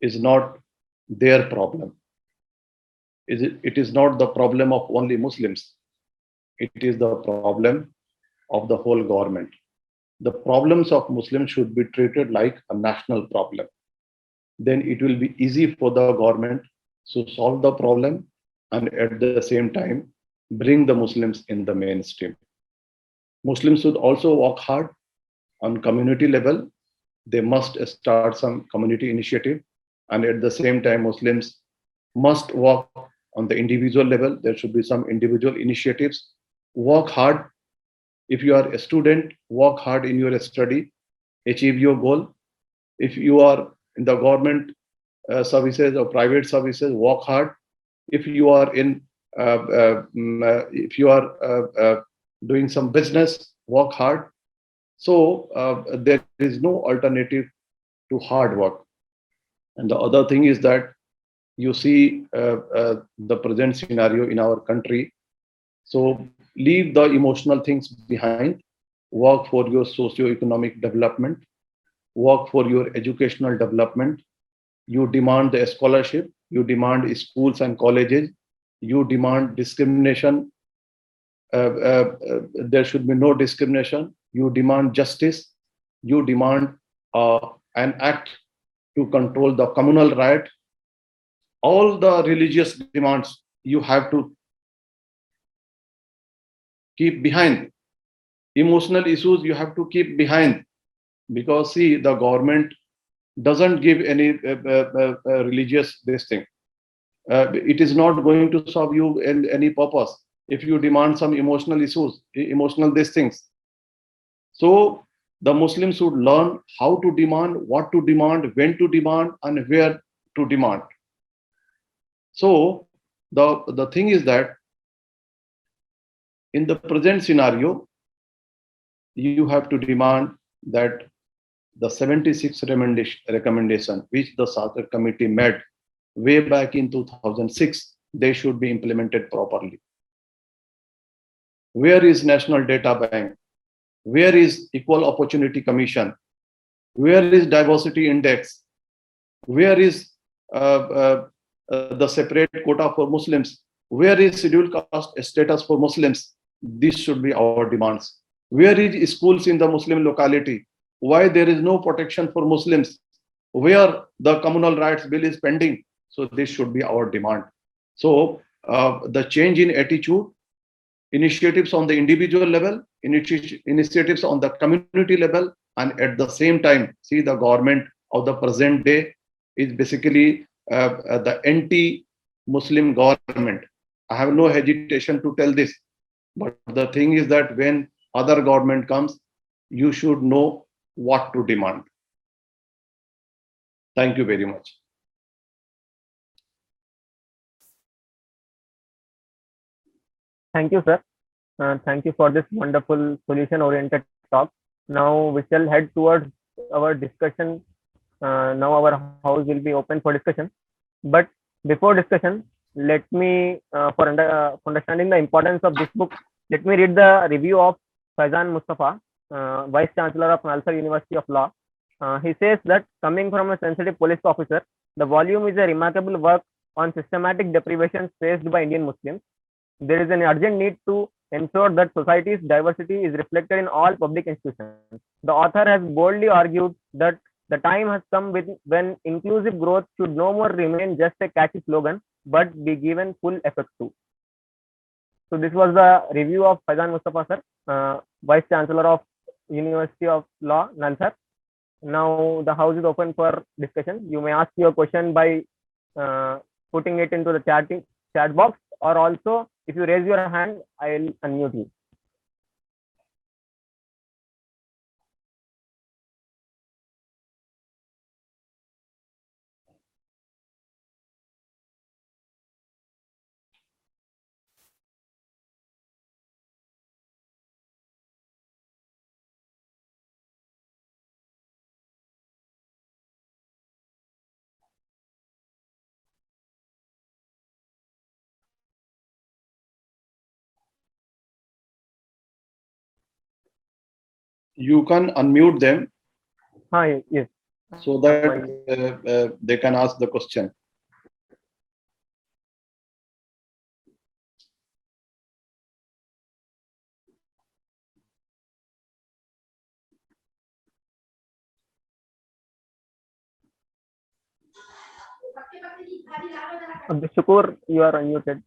is not their problem. It is not the problem of only Muslims. It is the problem of the whole government. The problems of Muslims should be treated like a national problem. Then it will be easy for the government to solve the problem and at the same time bring the Muslims in the mainstream. Muslims should also work hard on community level. They must start some community initiative, and at the same time Muslims must work on the individual level. There should be some individual initiatives. Work hard. If you are a student, work hard in your study, achieve your goal. If you are in the government services or private services, work hard. If you are in, if you are doing some business, work hard. So there is no alternative to hard work. And the other thing is that you see the present scenario in our country. So leave the emotional things behind, work for your socio-economic development, work for your educational development. You demand the scholarship, you demand schools and colleges, you demand discrimination. There should be no discrimination. You demand justice. You demand an act to control the communal riot. All the religious demands you have to keep behind. Emotional issues you have to keep behind, because see, the government doesn't give any religious this thing. It is not going to serve you in any purpose if you demand some emotional issues, emotional these things. So the Muslims should learn how to demand, what to demand, when to demand, and where to demand. So the thing is that in the present scenario, you have to demand that the 76 recommendation which the Sarkar committee made way back in 2006, they should be implemented properly. Where is National Data Bank? Where is Equal Opportunity Commission? Where is Diversity Index? Where is the separate quota for Muslims? Where is scheduled caste status for Muslims? This should be our demands. Where is schools in the Muslim locality? Why there is no protection for Muslims? Where the communal rights bill is pending? So this should be our demand. So the change in attitude, initiatives on the individual level, initiatives on the community level, and at the same time, see, the government of the present day is basically the anti-Muslim government. I have no hesitation to tell this. But the thing is that when other government comes, you should know what to demand. Thank you very much. Thank you, sir. Thank you for this wonderful solution-oriented talk. Now we shall head towards our discussion. Now our house will be open for discussion. But before discussion, let me, for understanding the importance of this book, let me read the review of Faizan Mustafa, Vice Chancellor of Nalsar University of Law. He says that coming from a sensitive police officer, the volume is a remarkable work on systematic deprivations faced by Indian Muslims. There is an urgent need to ensure that society's diversity is reflected in all public institutions. The author has boldly argued that the time has come when inclusive growth should no more remain just a catchy slogan, but be given full effect too. So this was the review of Faizan Mustafa, sir, Vice Chancellor of University of Law, Nalsar. Now the house is open for discussion. You may ask your question by putting it into the chat box, or also if you raise your hand, I'll unmute you. You can unmute them Hi, yes. so that they can ask the question. Abdul Shakur, you are unmuted.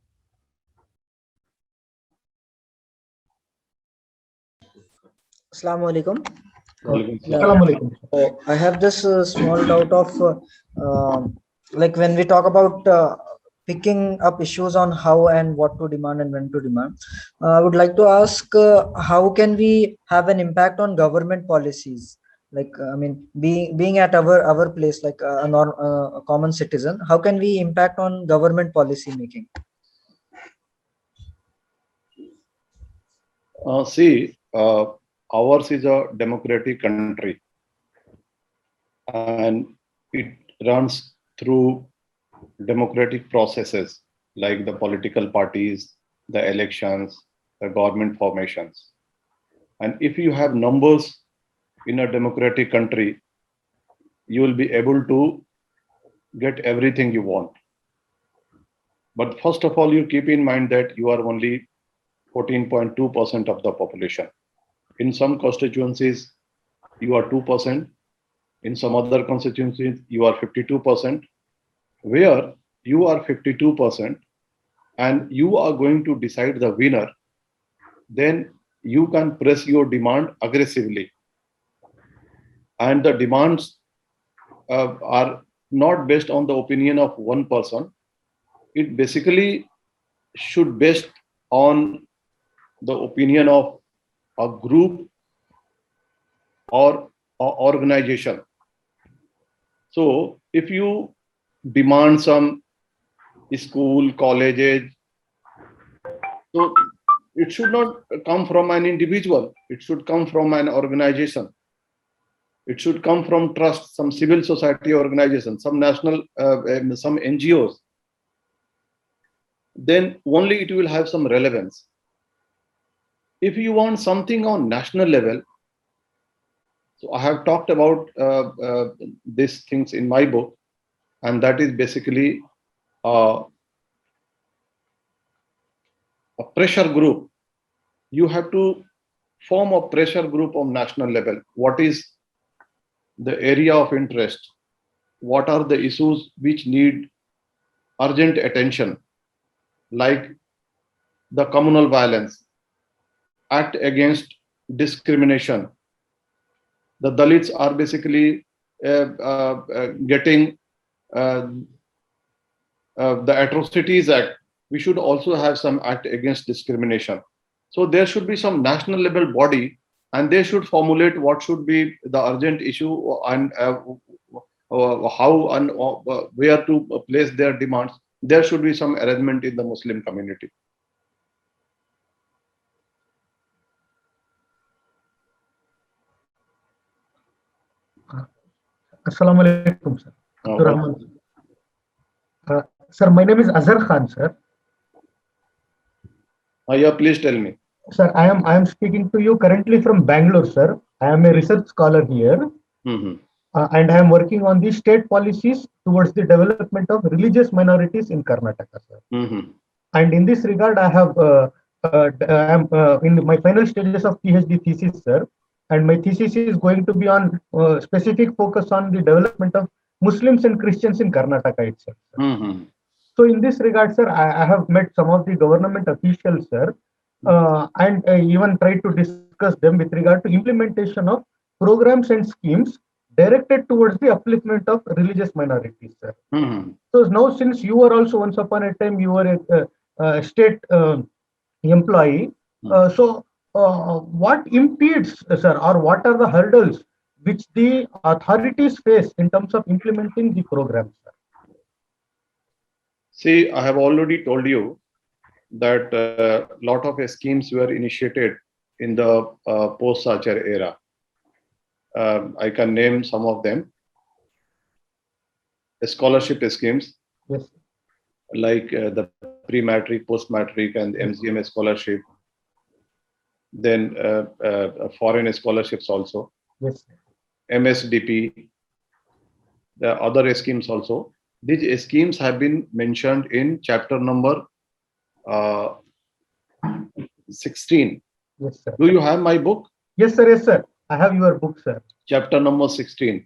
Assalamu alaikum. Walaikum salam. I have this small doubt of like when we talk about picking up issues on how and what to demand and when to demand. I would like to ask how can we have an impact on government policies? Like I mean, being at our place, like a common citizen, how can we impact on government policy making? See, ours is a democratic country, and it runs through democratic processes like the political parties, the elections, the government formations. And if you have numbers in a democratic country, you will be able to get everything you want. But first of all, you keep in mind that you are only 14.2% of the population. In some constituencies, you are 2%. In some other constituencies, you are 52%. Where you are 52% and you are going to decide the winner, then you can press your demand aggressively. And the demands are not based on the opinion of one person. It basically should based on the opinion of a group or organization. So if you demand some school, colleges, so it should not come from an individual. It should come from an organization. It should come from trust, some civil society organization, some national, some NGOs. Then only it will have some relevance. If you want something on national level, so I have talked about these things in my book, and that is basically a pressure group. You have to form a pressure group on national level. What is the area of interest? What are the issues which need urgent attention, like the communal violence, act against discrimination, the Dalits are basically getting the Atrocities Act. We should also have some act against discrimination. So there should be some national level body, and they should formulate what should be the urgent issue and how and where to place their demands. There should be some arrangement in the Muslim community. Assalamu alaikum, sir. Abdur Rahman. Sir, my name is Azhar Khan, sir. Yeah, please tell me. Sir, I am speaking to you currently from Bangalore, sir. I am a research scholar here, and I am working on the state policies towards the development of religious minorities in Karnataka, sir. And in this regard, I am in my final stages of PhD thesis, sir. And my thesis is going to be on specific focus on the development of Muslims and Christians in Karnataka itself. So in this regard, sir, I have met some of the government officials, sir, and even tried to discuss them with regard to implementation of programs and schemes directed towards the upliftment of religious minorities, sir. So now, since you were also once upon a time, you were a state employee, so what impedes, sir, or what are the hurdles which the authorities face in terms of implementing the program, sir? See, I have already told you that a lot of schemes were initiated in the post-Sachar era. I can name some of them. Scholarship schemes, yes, like the pre-matric, post-matric, and MCM scholarship. Then foreign scholarships also. yes, MSDP. The other schemes also. These schemes have been mentioned in chapter number 16. yes, sir. Do you have my book? Yes, sir. Yes, sir. I have your book, sir. Chapter number 16.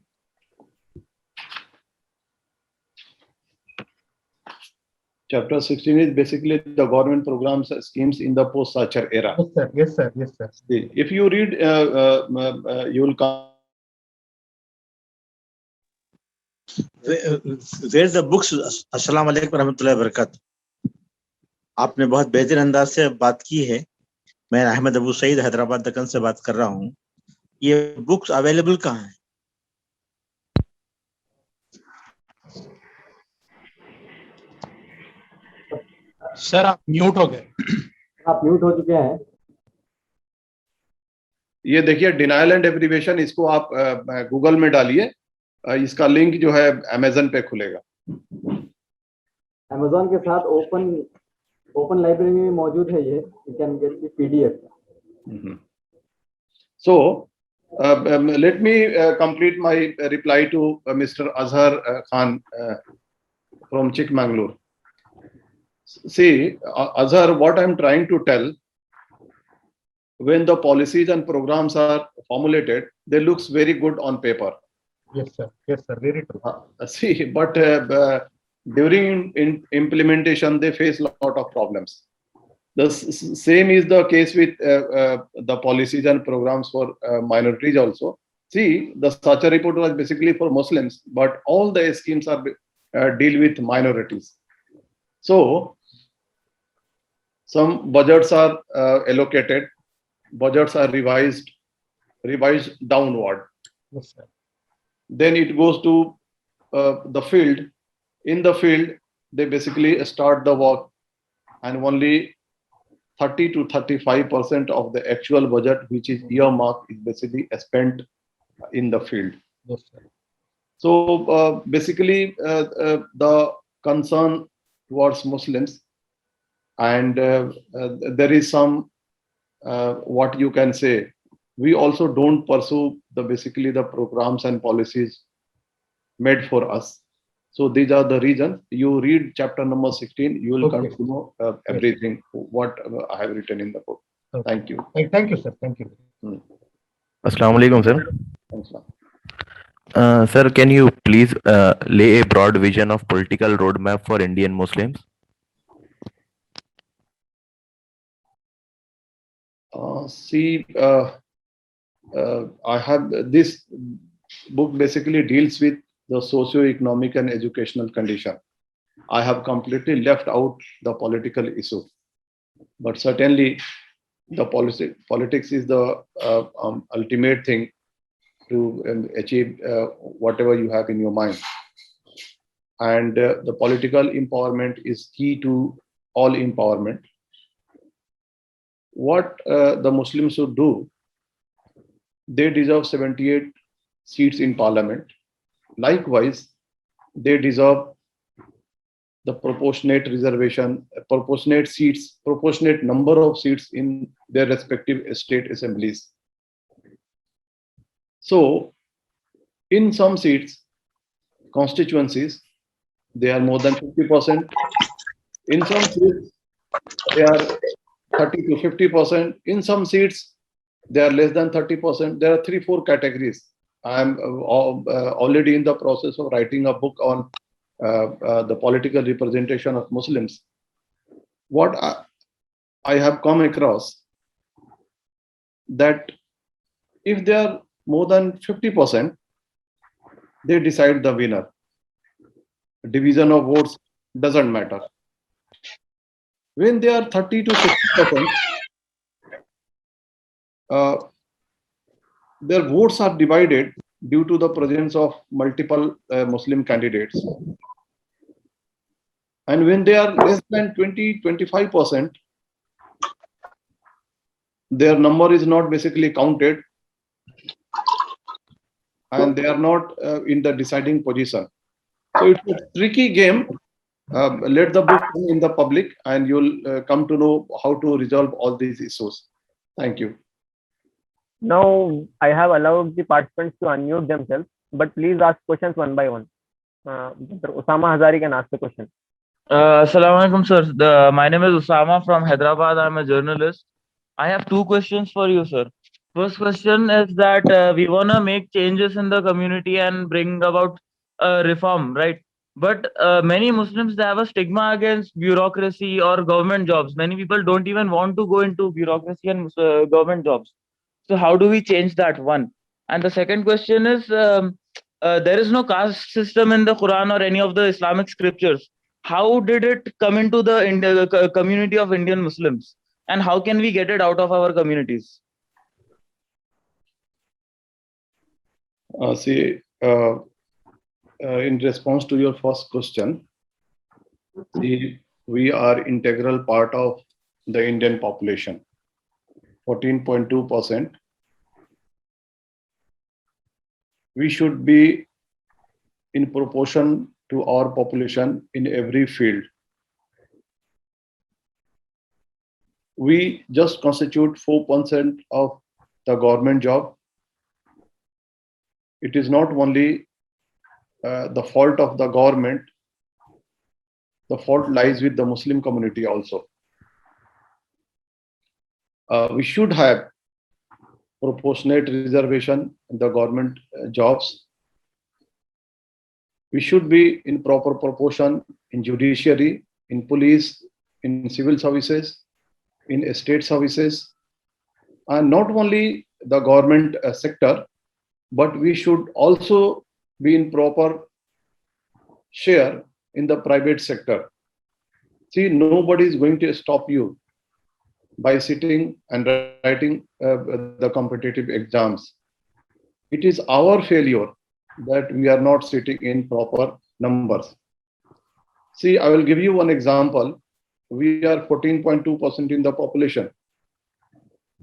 Chapter 16 is basically the government programs schemes in the post-Sachar era. Yes, sir. Yes, sir. Yes, sir. If you read, you will come. Where the books? Assalamu alaikum warahmatullahi wabarakatuh. आपने बहुत बेहतर अंदाज से बात की है. मैं अहमद अबू सईद हैदराबाद दक्कन से बात कर रहा हूँ. ये बुक्स अवेलेबल कहाँ हैं? सर आप म्यूट हो गए. आप म्यूट हो चुके हैं. ये देखिए डिनायल एंड डेप्रिवेशन, इसको आप गूगल में डालिए. इसका लिंक जो है अमेजन पे खुलेगा. अमेजोन के साथ ओपन लाइब्रेरी में मौजूद है ये. You can get the PDF. So let me complete my reply to Mr. Azhar Khan from Chikmagalur. See, Azhar, what I'm trying to tell, when the policies and programs are formulated, they looks very good on paper. Yes, sir. Yes, sir. Very true. See, but during implementation, they face a lot of problems. The same is the case with the policies and programs for minorities also. See, the Sachar report was basically for Muslims, but all the schemes are deal with minorities. So, some budgets are allocated, budgets are revised downward. Yes, sir. Then it goes to the field. In the field, they basically start the work, and only 30 to 35% of the actual budget, which is earmarked, is basically spent in the field. Yes, sir. So basically, the concern towards Muslims, and there is some what you can say. We also don't pursue basically the programs and policies made for us. So these are the reasons. You read chapter number 16, you will come to know everything what I have written in the book. Okay. Thank you. Thank you, sir. Thank you. Assalamu alaikum, sir. Thanks. Sir, can you please lay a broad vision of political roadmap for Indian Muslims? See, I have this book basically deals with the socio-economic and educational condition. I have completely left out the political issue, but certainly the politics is the ultimate thing to achieve whatever you have in your mind. And the political empowerment is key to all empowerment. What the Muslims should do, they deserve 78 seats in parliament. Likewise, they deserve the proportionate reservation, proportionate seats, proportionate number of seats in their respective state assemblies. So, in some seats, constituencies, they are more than 50%. In some seats, they are 30 to 50%. In some seats, they are less than 30%. There are 3-4 categories. I am already in the process of writing a book on the political representation of Muslims. What I have come across, that if they are more than 50%, they decide the winner. Division of votes doesn't matter. When they are 30 to 50%, their votes are divided due to the presence of multiple Muslim candidates. And when they are less than 20-25%, their number is not basically counted, and they are not in the deciding position. So it's a tricky game. Let the book in the public, and you'll come to know how to resolve all these issues. Thank you. Now I have allowed the participants to unmute themselves, but please ask questions one by one. Usama Hazari can ask the question. Assalamu alaikum, sir. My name is Usama from Hyderabad. I'm a journalist. I have 2 questions for you, sir. First question is that we want to make changes in the community and bring about reform, right? But many Muslims, they have a stigma against bureaucracy or government jobs. Many people don't even want to go into bureaucracy and government jobs. So how do we change that, one? And the second question is, there is no caste system in the Quran or any of the Islamic scriptures. How did it come into the community of Indian Muslims? And how can we get it out of our communities? In response to your first question, we are integral part of the Indian population, 14.2%. We should be in proportion to our population in every field. We just constitute 4% of the government job. It is not only the fault of the government, the fault lies with the Muslim community also. We should have proportionate reservation in the government jobs. We should be in proper proportion in judiciary, in police, in civil services, in state services, and not only the government sector, but we should also be in proper share in the private sector. See, nobody is going to stop you by sitting and writing the competitive exams. It is our failure that we are not sitting in proper numbers. See, I will give you one example. We are 14.2% in the population.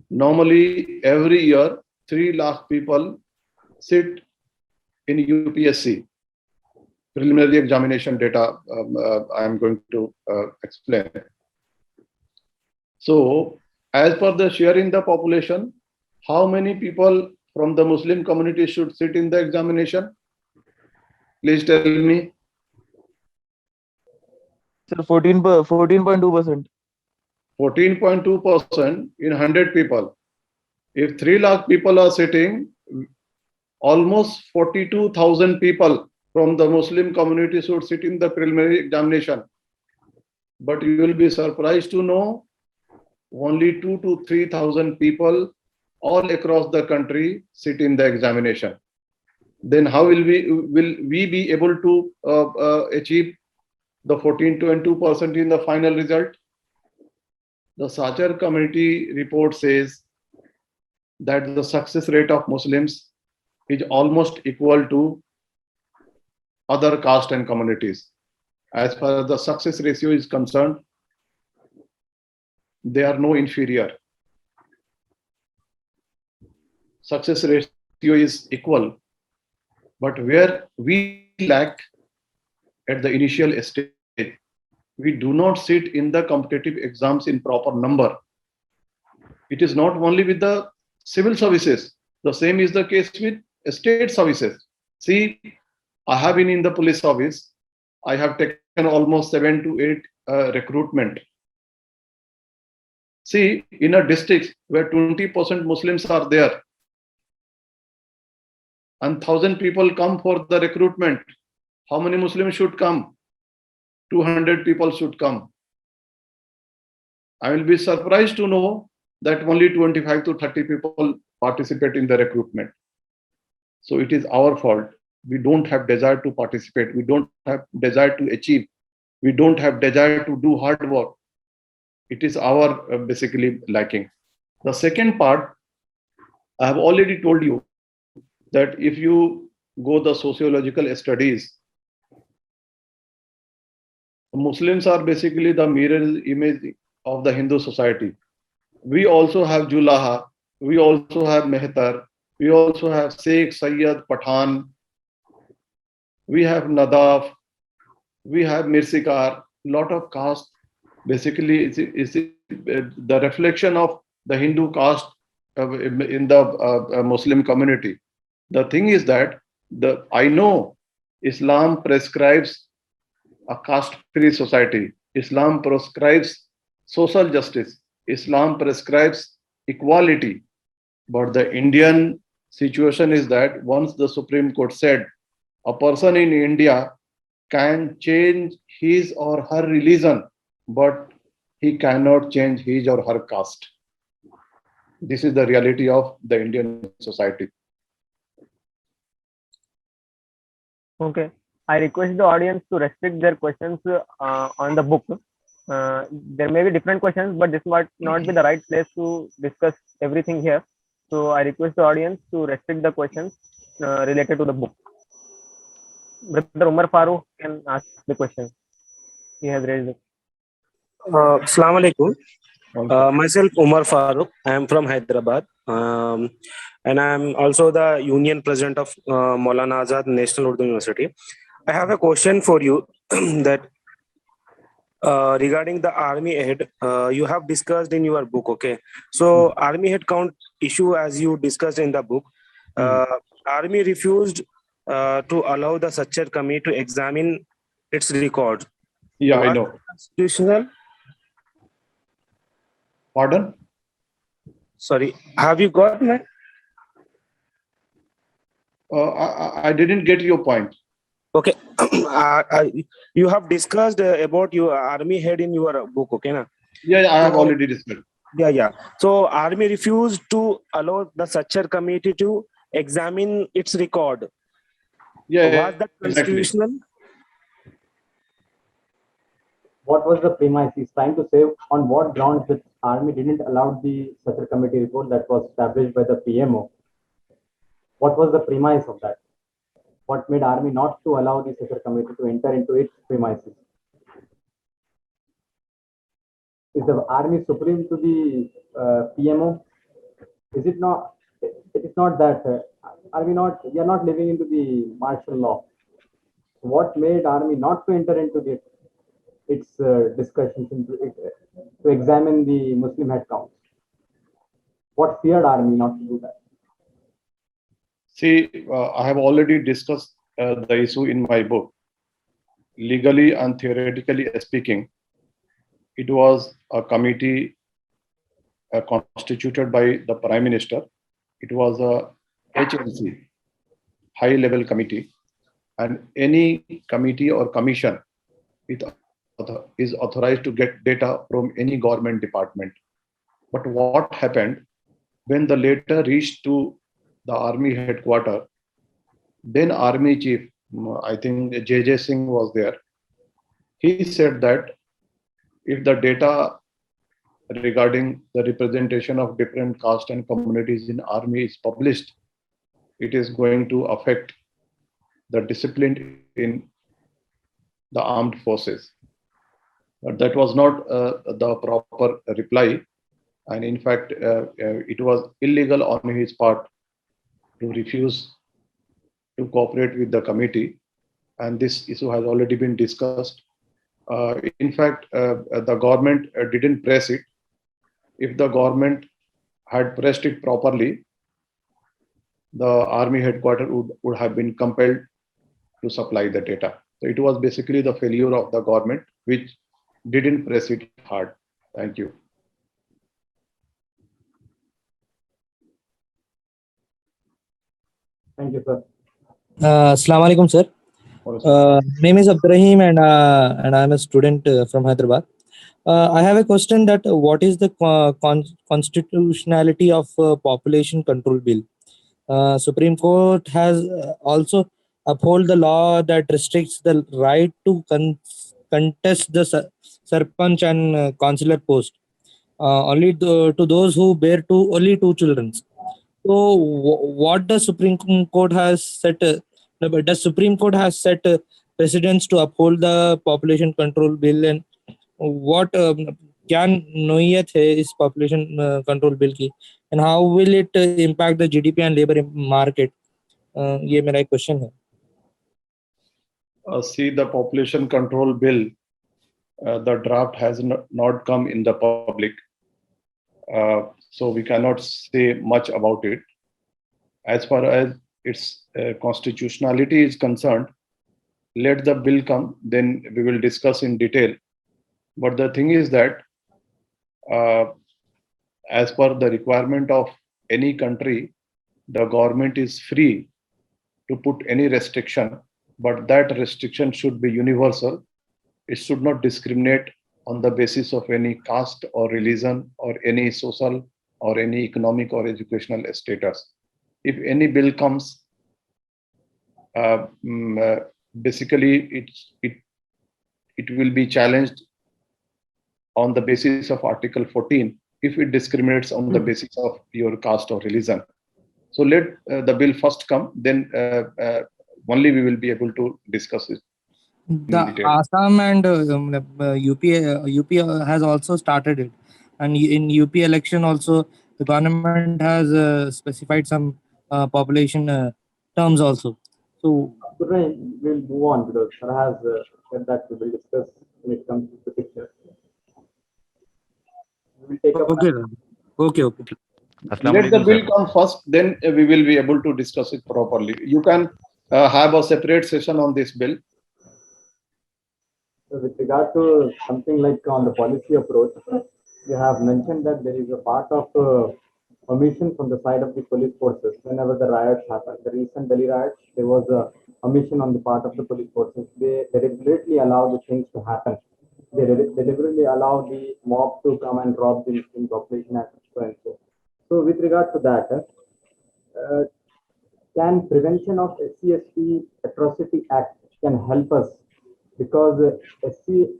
Normally, every year, 3 lakh people sit in UPSC, preliminary examination data. I am going to explain. So, as per the share in the population, how many people from the Muslim community should sit in the examination? Please tell me. Sir, 14.2%. 14.2% in 100 people. If 3 lakh people are sitting, almost 42,000 people from the Muslim community should sit in the preliminary examination. But you will be surprised to know only 2,000 to 3,000 people all across the country sit in the examination. Then how will we be able to achieve the 14.2% in the final result? The Sachar Committee report says that the success rate of Muslims is almost equal to other caste and communities. As far as the success ratio is concerned, they are no inferior. Success ratio is equal, but where we lack at the initial stage, we do not sit in the competitive exams in proper number. It is not only with the civil services. The same is the case with state services. See, I have been in the police service. I have taken almost 7 to 8 recruitment. See, in a district where 20% Muslims are there, and 1,000 people come for the recruitment, how many Muslims should come? 200 people should come. I will be surprised to know that only 25 to 30 people participate in the recruitment. So it is our fault. We don't have desire to participate. We don't have desire to achieve. We don't have desire to do hard work. It is our basically lacking. The second part, I have already told you that if you go the sociological studies, Muslims are basically the mirror image of the Hindu society. We also have Julaha, we also have Mehtar, we also have Sheikh, Sayyid, Pathan, we have Nadaf, we have Mirsikar, lot of caste. Basically, is the reflection of the Hindu caste in the Muslim community. The thing is that I know Islam prescribes a caste-free society. Islam prescribes social justice. Islam prescribes equality. But the Indian situation is that once the Supreme Court said a person in India can change his or her religion, but he cannot change his or her caste. This is the reality of the Indian society. Okay. I request the audience to restrict their questions on the book. There may be different questions, but this might not be the right place to discuss everything here. So I request the audience to restrict the questions related to the book. Brother Umar Farooq can ask the question. He has raised it. Assalamu alaikum. Myself Umar Farooq. I am from Hyderabad. And I am also the union president of Maulana Azad National Urdu University. I have a question for you that regarding the army head, you have discussed in your book, okay? So army head count issue, as you discussed in the book, army refused to allow the Sachar committee to examine its records. Yeah, I know. Constitutional? Pardon? Sorry, have you got my? I didn't get your point. Okay, you have discussed about your army head in your book, okay? Na? Yeah, I have already discussed. Yeah. So army refused to allow the Sachar committee to examine its record. Yeah, was that constitutional? Exactly. What was the premise? He's trying to say on what grounds the army didn't allow the Sachar committee report that was established by the PMO. What was the premise of that? What made army not to allow the Sachar committee to enter into its premises? Is the army supreme to the PMO? Is it not? It is not that. Are we not? We are not living into the martial law. What made army not to enter into its discussions to examine the Muslim head counts? What feared army not to do that? See, I have already discussed the issue in my book. Legally and theoretically speaking, it was a committee constituted by the Prime Minister. It was a HLC, high level committee, and any committee or commission is authorized to get data from any government department. But what happened? When the letter reached to the army headquarters, then army chief, I think J.J. Singh was there. He said that if the data regarding the representation of different caste and communities in army is published, it is going to affect the discipline in the armed forces. But that was not the proper reply. And in fact, it was illegal on his part to refuse to cooperate with the committee. And this issue has already been discussed. In fact, the government didn't press it. If the government had pressed it properly, the army headquarters would have been compelled to supply the data. So it was basically the failure of the government, which didn't press it hard. Thank you. Thank you, sir. Assalamu alaikum, sir. Name is Abdurrahim, and I am a student from Hyderabad. I have a question that what is the constitutionality of population control bill? Supreme Court has also uphold the law that restricts the right to contest the sarpanch and councillor post only to those who bear only two children. So, what the Supreme Court has set? Does Supreme Court has set precedents to uphold the population control bill, and what क्या नोयत है इस population control bill की, and how will it impact the GDP and labor market? ये मेरा एक question है. See, the population control bill, the draft has not come in the public. So we cannot say much about it. As far as its constitutionality is concerned, let the bill come, then we will discuss in detail. But the thing is that as per the requirement of any country, the government is free to put any restriction, but that restriction should be universal. It should not discriminate on the basis of any caste or religion or any social or any economic or educational status. If any bill comes, basically it will be challenged on the basis of Article 14 if it discriminates on the basis of your caste or religion. So let the bill first come, then only we will be able to discuss it. The Assam and UP has also started it, and in UP election also the government has specified some population terms also. So We'll move on because Sir has said that we will discuss when it comes to the picture. We will take up. Okay. Let the bill come first, then we will be able to discuss it properly. You can have a separate session on this bill. So with regard to something like on the policy approach, you have mentioned that there is a part of omission from the side of the police forces whenever the riots happen. The recent Delhi riots, there was a omission on the part of the police forces. They deliberately allow the things to happen. They deliberately allow the mob to come and rob the population and so and so. So with regard to that, can prevention of SC/ST atrocity act can help us, because SC/ST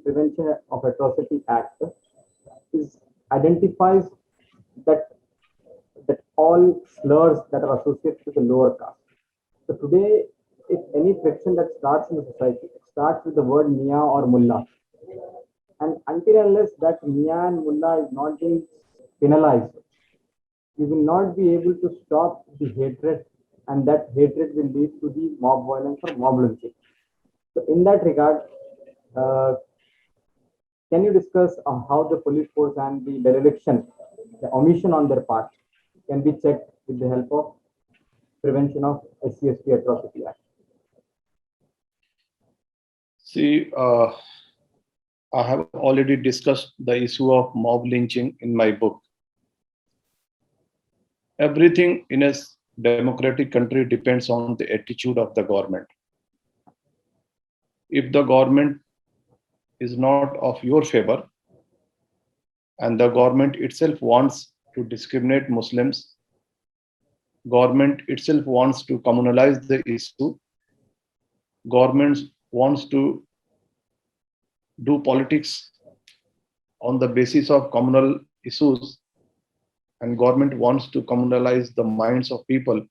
prevention of atrocity act identifies that all slurs that are associated with the lower caste. So today, if any friction that starts in the society, it starts with the word Mia or Mullah. And until unless that Mia and Mullah is not being penalized, we will not be able to stop the hatred, and that hatred will lead to the mob violence or mob lynching. So in that regard, can you discuss how the police force and the dereliction, the omission on their part, can be checked with the help of Prevention of SC/ST Atrocity Act? See, I have already discussed the issue of mob lynching in my book. Everything in a democratic country depends on the attitude of the government. If the government is not of your favor, and the government itself wants to discriminate Muslims. Government itself wants to communalize the issue. Government wants to do politics on the basis of communal issues, and government wants to communalize the minds of people.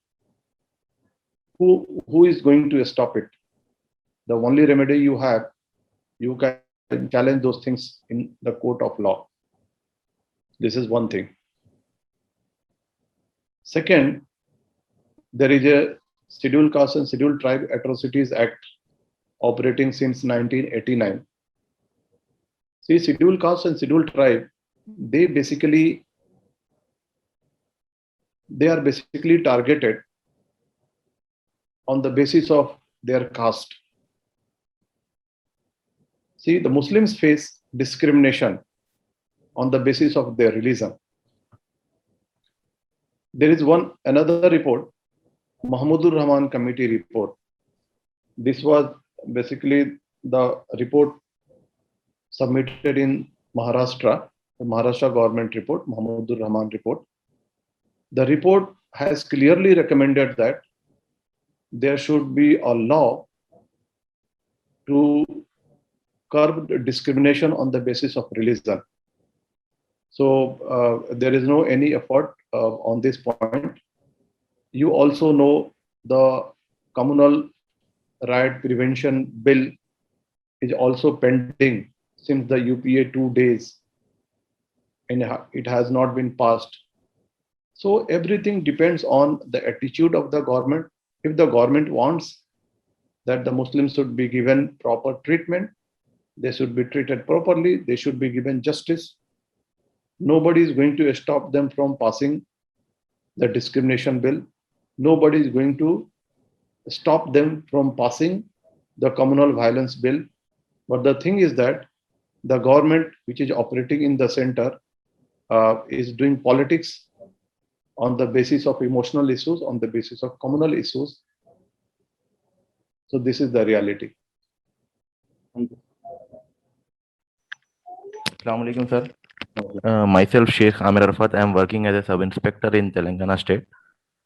Who is going to stop it? The only remedy you have, you can challenge those things in the court of law. This is one thing. Second, there is a Scheduled Caste and Scheduled Tribe Atrocities Act operating since 1989. See, Scheduled Caste and Scheduled Tribe, they are basically targeted on the basis of their caste. See, the Muslims face discrimination on the basis of their religion. There is another report, Mahmudur Rahman Committee report. This was basically the report submitted in Maharashtra, the Maharashtra government report, Mahmudur Rahman report. The report has clearly recommended that there should be a law to curb discrimination on the basis of religion. So there is no any effort on this point. You also know the Communal Riot Prevention Bill is also pending since the UPA 2 days, and it has not been passed. So everything depends on the attitude of the government. If the government wants that the Muslims should be given proper treatment, they should be treated properly, they should be given justice. Nobody is going to stop them from passing the discrimination bill. Nobody is going to stop them from passing the communal violence bill. But the thing is that the government, which is operating in the center, is doing politics on the basis of emotional issues, on the basis of communal issues. So this is the reality. Thank you. Assalamu alaikum, sir. Myself, Sheikh Amir Arfat. I am working as a sub-inspector in Telangana state.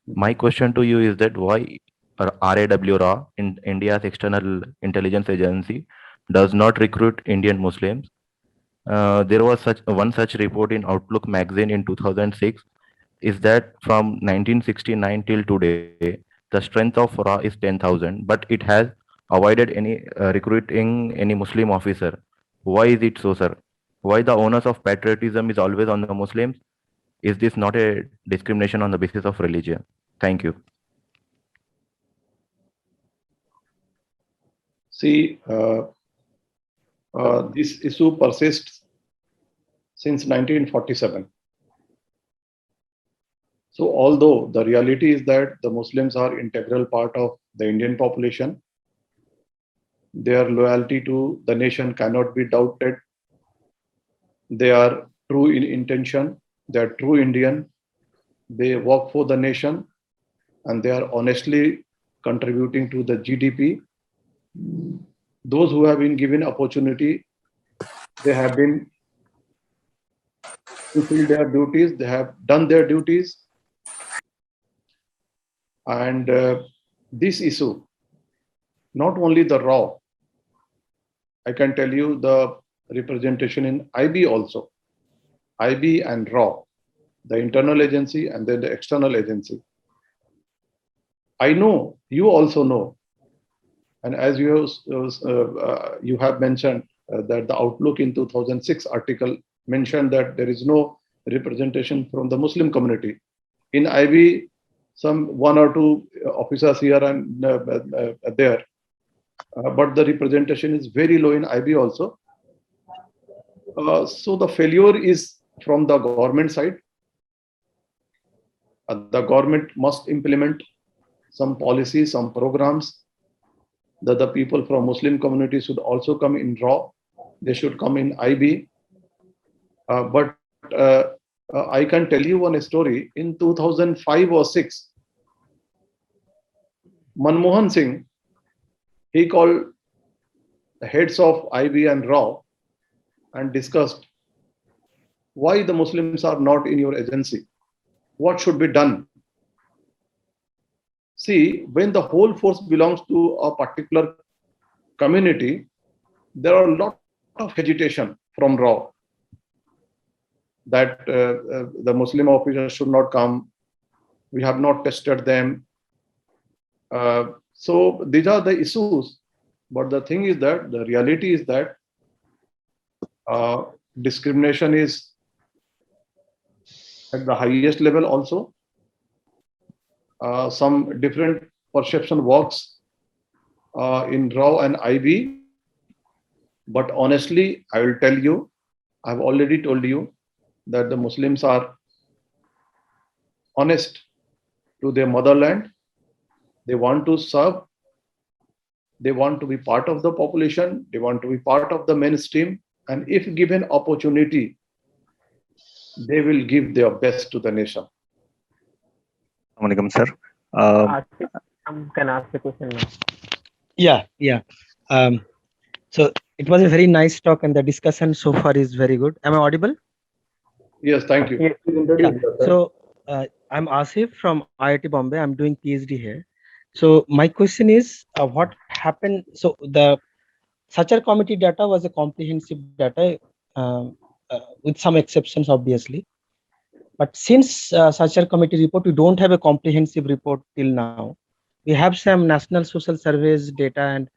My question to you is that why RAW, in India's external intelligence agency, does not recruit Indian Muslims? There was one such report in Outlook magazine in 2006. Is that from 1969 till today, the strength of RAW is 10,000, but it has avoided any recruiting any Muslim officer. Why is it so, sir? Why the onus of patriotism is always on the Muslims? Is this not a discrimination on the basis of religion? Thank you. See, this issue persists since 1947. So although the reality is that the Muslims are integral part of the Indian population, their loyalty to the nation cannot be doubted. They are true in intention, they are true Indian, they work for the nation, and they are honestly contributing to the GDP. Those who have been given opportunity, they have been fulfilled their duties, they have done their duties. And this issue, not only the RAW, I can tell you the representation in IB also, IB and RAW, the internal agency and then the external agency. I know, you also know, and as you have mentioned that the Outlook in 2006 article mentioned that there is no representation from the Muslim community. In IB, some one or two officers here and there, but the representation is very low in IB also. So the failure is from the government side. The government must implement some policies, some programs, that the people from Muslim community should also come in RAW. They should come in IB. But I can tell you one story. In 2005 or 6, Manmohan Singh, he called the heads of IB and RAW and discussed why the Muslims are not in your agency? What should be done? See, when the whole force belongs to a particular community, there are a lot of hesitation from RAW that the Muslim officers should not come. We have not tested them. So these are the issues. But the thing is that the reality is that discrimination is at the highest level also. Some different perception works in RAW and IB. But honestly, I will tell you, I've already told you that the Muslims are honest to their motherland. They want to serve. They want to be part of the population. They want to be part of the mainstream. And if given opportunity, they will give their best to the nation. Assalamualaikum, sir. Can ask the question now. Yeah. So it was a very nice talk, and the discussion so far is very good. Am I audible? Yes, thank you. Yeah. So I'm Asif from IIT Bombay. I'm doing PhD here. So my question is, what happened? So the Sachar committee data was a comprehensive data with some exceptions, obviously. But since Sachar committee report, we don't have a comprehensive report till now. We have some national social surveys data and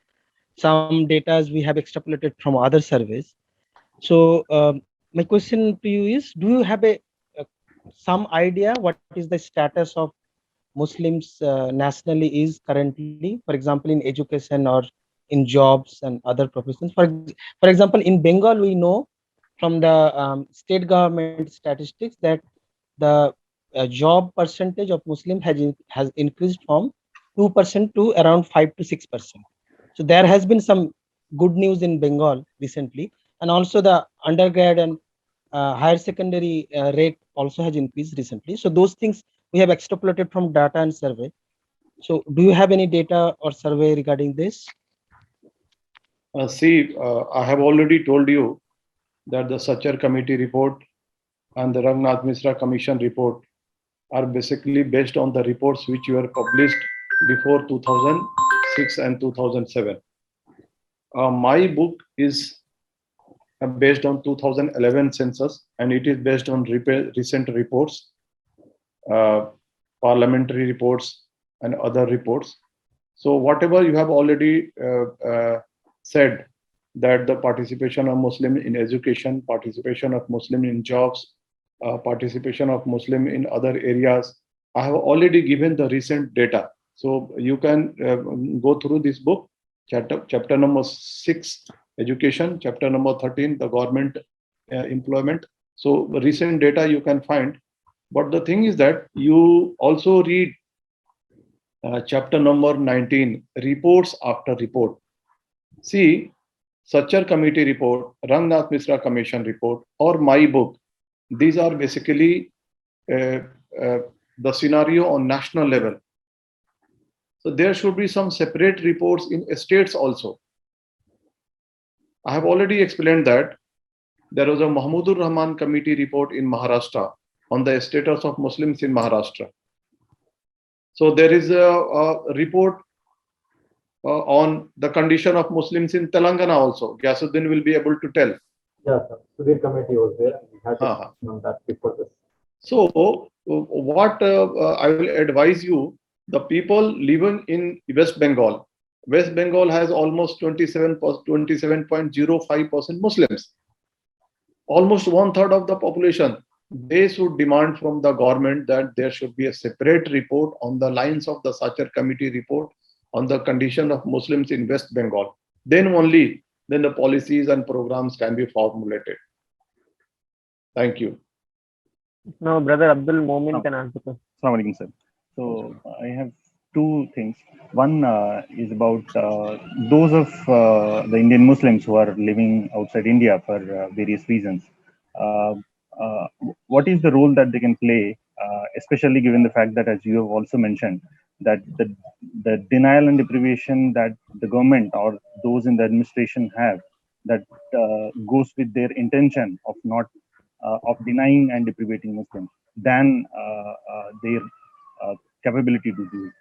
some data we have extrapolated from other surveys. So my question to you is, do you have some idea what is the status of Muslims nationally is currently, for example, in education or in jobs and other professions? For example, in Bengal, we know from the state government statistics that the job percentage of Muslim has increased from 2% to around 5 to 6%. So there has been some good news in Bengal recently, and also the undergrad and higher secondary rate also has increased recently. So those things we have extrapolated from data and survey. So do you have any data or survey regarding this? I have already told you that the Sachar committee report and the Rangnath Misra commission report are basically based on the reports which were published before 2006 and 2007. My book is based on 2011 census, and it is based on recent reports, parliamentary reports and other reports. So whatever you have already said, that the participation of Muslim in education, participation of Muslim in jobs, participation of Muslim in other areas, I have already given the recent data. So you can go through this book, chapter number 6, education, chapter number 13, the government employment. So the recent data you can find. But the thing is that you also read chapter number 19, reports after report. See, Sachar committee report, Rangnath Misra commission report, or my book. These are basically the scenario on national level. So there should be some separate reports in states also. I have already explained that there was a Mahmudur Rahman committee report in Maharashtra on the status of Muslims in Maharashtra. So there is a report on the condition of Muslims in Telangana also. Gyasuddin will be able to tell. Yeah, sir. Sudhir committee was there. We had on that before this. So what I will advise you, the people living in West Bengal. West Bengal has almost 27.05% Muslims. Almost 1/3 of the population. They should demand from the government that there should be a separate report on the lines of the Sachar committee report on the condition of Muslims in West Bengal. Then only the policies and programs can be formulated. Thank you. No, Brother Abdul Momin can answer. Assalamu alaikum, sir. So I have two things. One is about those of the Indian Muslims who are living outside India for various reasons. What is the role that they can play, especially given the fact that, as you have also mentioned, that the denial and deprivation that the government or those in the administration have, that goes with their intention of not of denying and deprivating Muslims than their capability to do it.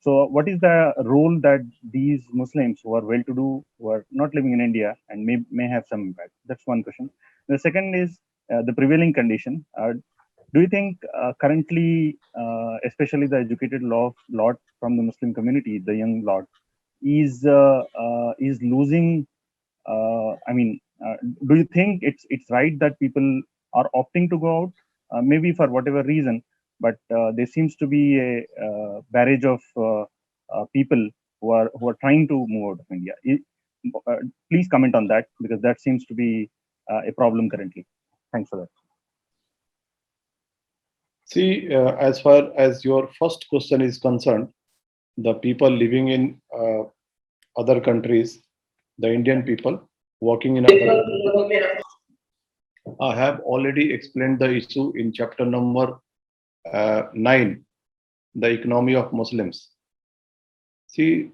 So what is the role that these Muslims who are well-to-do, who are not living in India and may have some impact? That's one question. The second is the prevailing condition. Do you think currently, especially the educated lot from the Muslim community, the young lot, is losing? Do you think it's right that people are opting to go out, maybe for whatever reason, but there seems to be a barrage of people who are trying to move out of India? Please comment on that, because that seems to be a problem currently. Thanks for that. See, as far as your first question is concerned, the people living in other countries, the Indian people working in other countries, I have already explained the issue in chapter number 9, the economy of Muslims. See,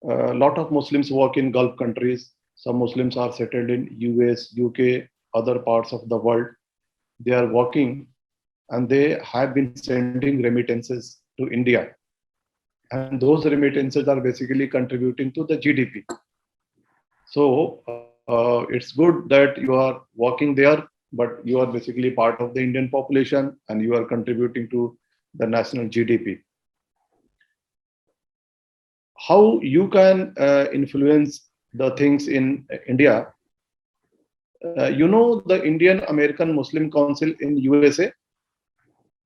a lot of Muslims work in Gulf countries. Some Muslims are settled in US, UK, other parts of the world. They are working and they have been sending remittances to India. And those remittances are basically contributing to the GDP. So it's good that you are working there, but you are basically part of the Indian population and you are contributing to the national GDP. How you can influence the things in India? You know the Indian American Muslim Council in USA?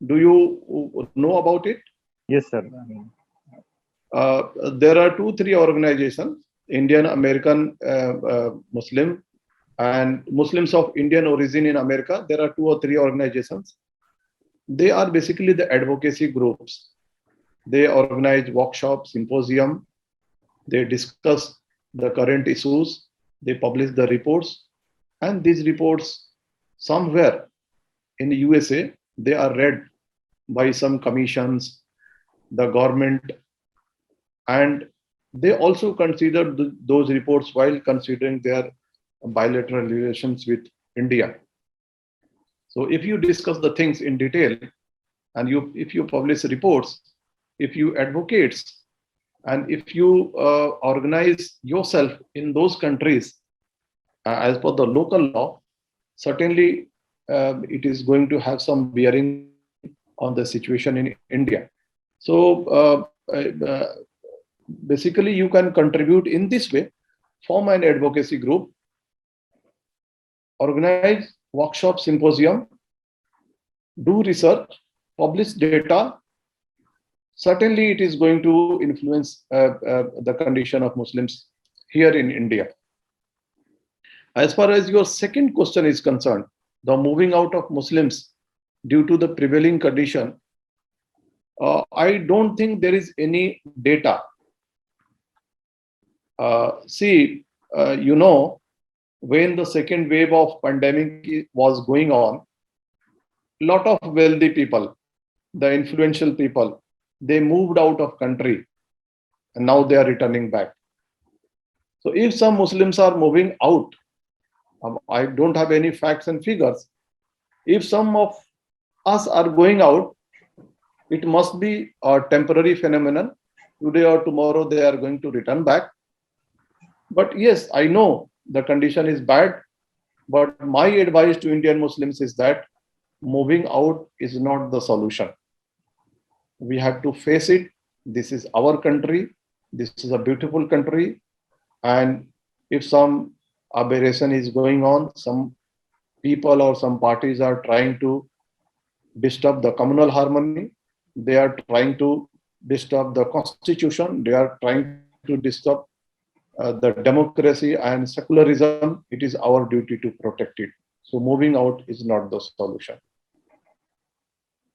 Do you know about it? Yes, sir. There are 2-3 organizations, Indian American Muslim and Muslims of Indian origin in America. There are 2 or 3 organizations. They are basically the advocacy groups. They organize workshops, symposium. They discuss the current issues. They publish the reports. And these reports, somewhere in the USA, they are read by some commissions, the government, and they also consider those reports while considering their bilateral relations with India. So if you discuss the things in detail and if you publish reports, if you advocate, and if you organize yourself in those countries as per the local law, certainly it is going to have some bearing on the situation in India. So basically you can contribute in this way: form an advocacy group, organize workshop, symposium, do research, publish data. Certainly it is going to influence the condition of Muslims here in India. As far as your second question is concerned, the moving out of Muslims due to the prevailing condition, I don't think there is any data. You know, when the second wave of pandemic was going on, a lot of wealthy people, the influential people, they moved out of country and now they are returning back. So if some Muslims are moving out, I don't have any facts and figures. If some of us are going out, it must be a temporary phenomenon. Today or tomorrow they are going to return back. But yes, I know the condition is bad, but my advice to Indian Muslims is that moving out is not the solution. We have to face it. This is our country. This is a beautiful country. And if some aberration is going on, some people or some parties are trying to disturb the communal harmony, they are trying to disturb the constitution, they are trying to disturb the democracy and secularism, it is our duty to protect it. So moving out is not the solution.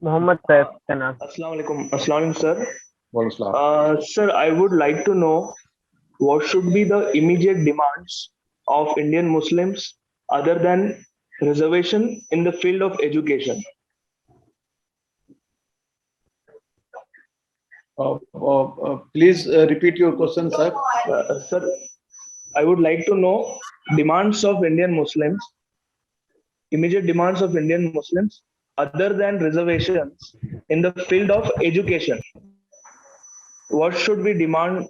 Muhammad Saif can ask. Assalamu alaikum, sir. Well, sir, I would like to know what should be the immediate demands of Indian Muslims other than reservation in the field of education. Please repeat your question, sir. Sir, I would like to know demands of Indian Muslims immediate demands of Indian Muslims other than reservations in the field of education? What should we demand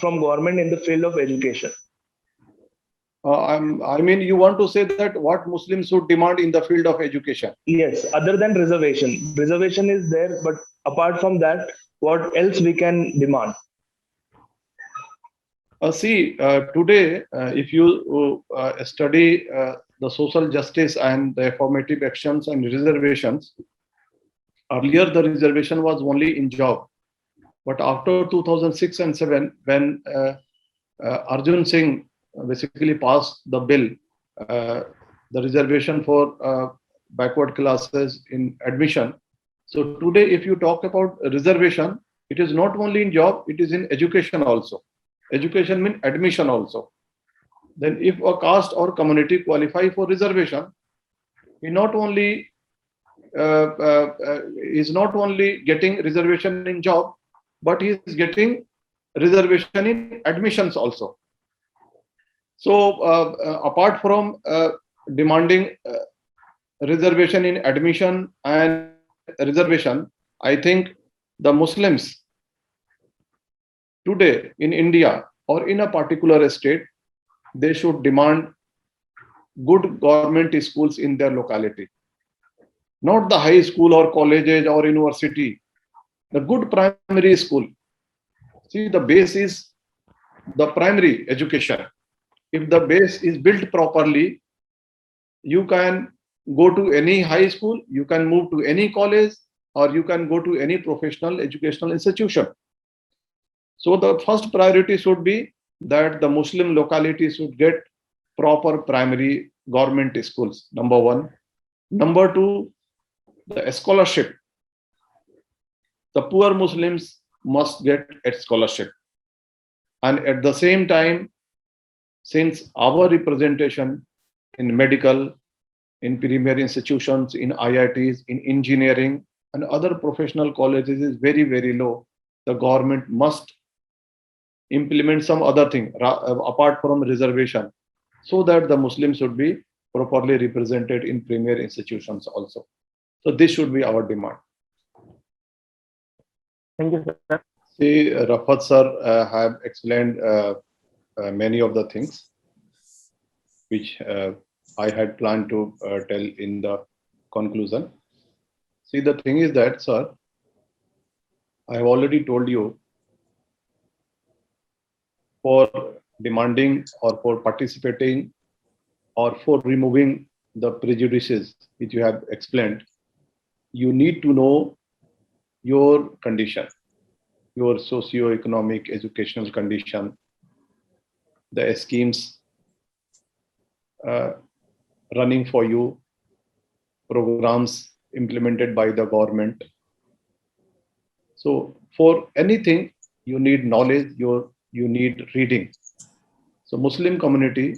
from government in the field of education? I mean, you want to say that what Muslims should demand in the field of education? Yes, other than reservation. Reservation is there, but apart from that, what else we can demand? Today, if you study the social justice and the affirmative actions and reservations, earlier the reservation was only in job. But after 2006 and 7, when Arjun Singh basically passed the bill, the reservation for backward classes in admission. So today, if you talk about reservation, it is not only in job, it is in education also. Education means admission also. Then if a caste or community qualify for reservation, he is not only getting reservation in job, but he is getting reservation in admissions also. So apart from demanding reservation in admission and reservation, I think the Muslims today in India or in a particular state, they should demand good government schools in their locality. Not the high school or colleges or university, the good primary school. See, the base is the primary education. If the base is built properly, you can go to any high school, you can move to any college, or you can go to any professional educational institution. So the first priority should be that the Muslim locality should get proper primary government schools, number one. Number two, the scholarship. The poor Muslims must get a scholarship. And at the same time, since our representation in medical, in premier institutions, in IITs, in engineering, and other professional colleges is very, very low, the government must implement some other thing apart from reservation, so that the Muslims should be properly represented in premier institutions also. So this should be our demand. Thank you, sir. See, Rafat sir have explained many of the things which I had planned to tell in the conclusion. See, the thing is that, sir, I have already told you, for demanding or for participating or for removing the prejudices which you have explained, you need to know your condition, your socio-economic, educational condition, the schemes running for you, programs implemented by the government. So for anything, you need knowledge, you need reading. So Muslim community,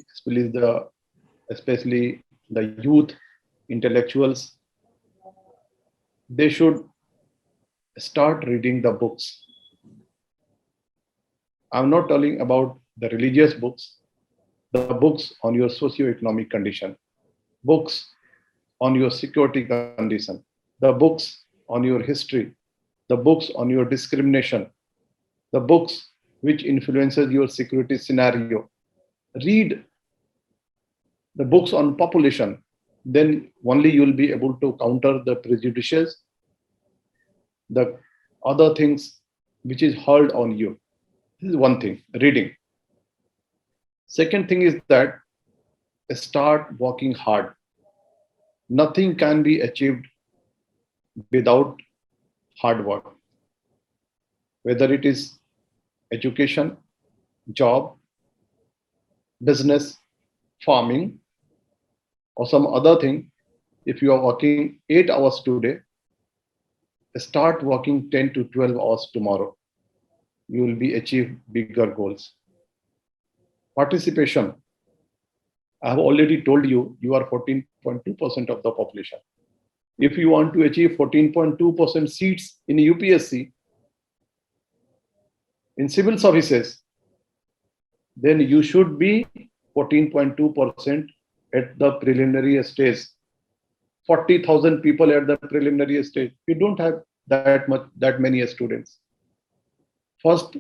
especially the youth, intellectuals, they should start reading the books. I'm not talking about the religious books, the books on your socio-economic condition, books on your security condition, the books on your history, the books on your discrimination, the books which influences your security scenario. Read the books on population, then only you will be able to counter the prejudices, the other things which is hurled on you. This is one thing, reading. Second thing is that start working hard. Nothing can be achieved without hard work. Whether it is education, job, business, farming, or some other thing, if you are working 8 hours today, start working 10 to 12 hours tomorrow. You will be achieve bigger goals. Participation. I have already told you, you are 14.2% of the population. If you want to achieve 14.2% seats in UPSC, in civil services, then you should be 14.2% at the preliminary stage 40,000 people at the preliminary stage. We don't have that many students. First,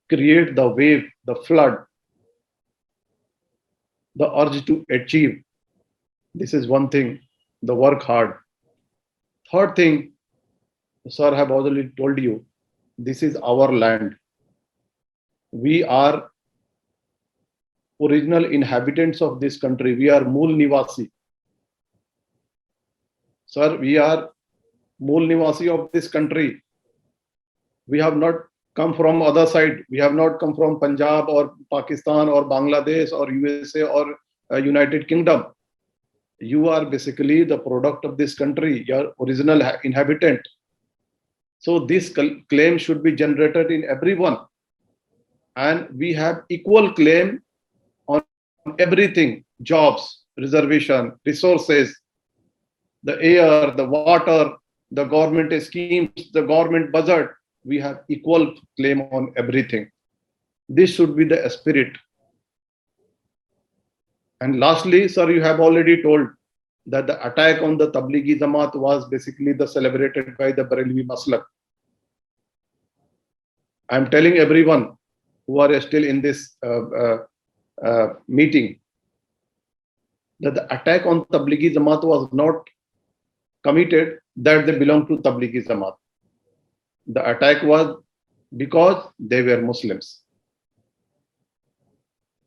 create the wave, the flood, the urge to achieve. This is one thing, the work hard. Third thing, sir, I have already told you, this is our land. We are original inhabitants of this country. We are Mool Nivasi. Sir, we are Mool Nivasi of this country. We have not come from other side. We have not come from Punjab or Pakistan or Bangladesh or USA or United Kingdom. You are basically the product of this country. You are original inhabitant. So this claim should be generated in everyone. And we have equal claim on everything: jobs, reservation, resources, the air, the water, the government schemes, the government budget. We have equal claim on everything. This should be the spirit. And lastly, sir, you have already told that the attack on the Tablighi Jamaat was basically celebrated by the Barelvi Maslak. I am telling everyone who are still in this meeting that the attack on Tablighi Jamaat was not committed that they belong to Tablighi Jamaat. The attack was because they were Muslims.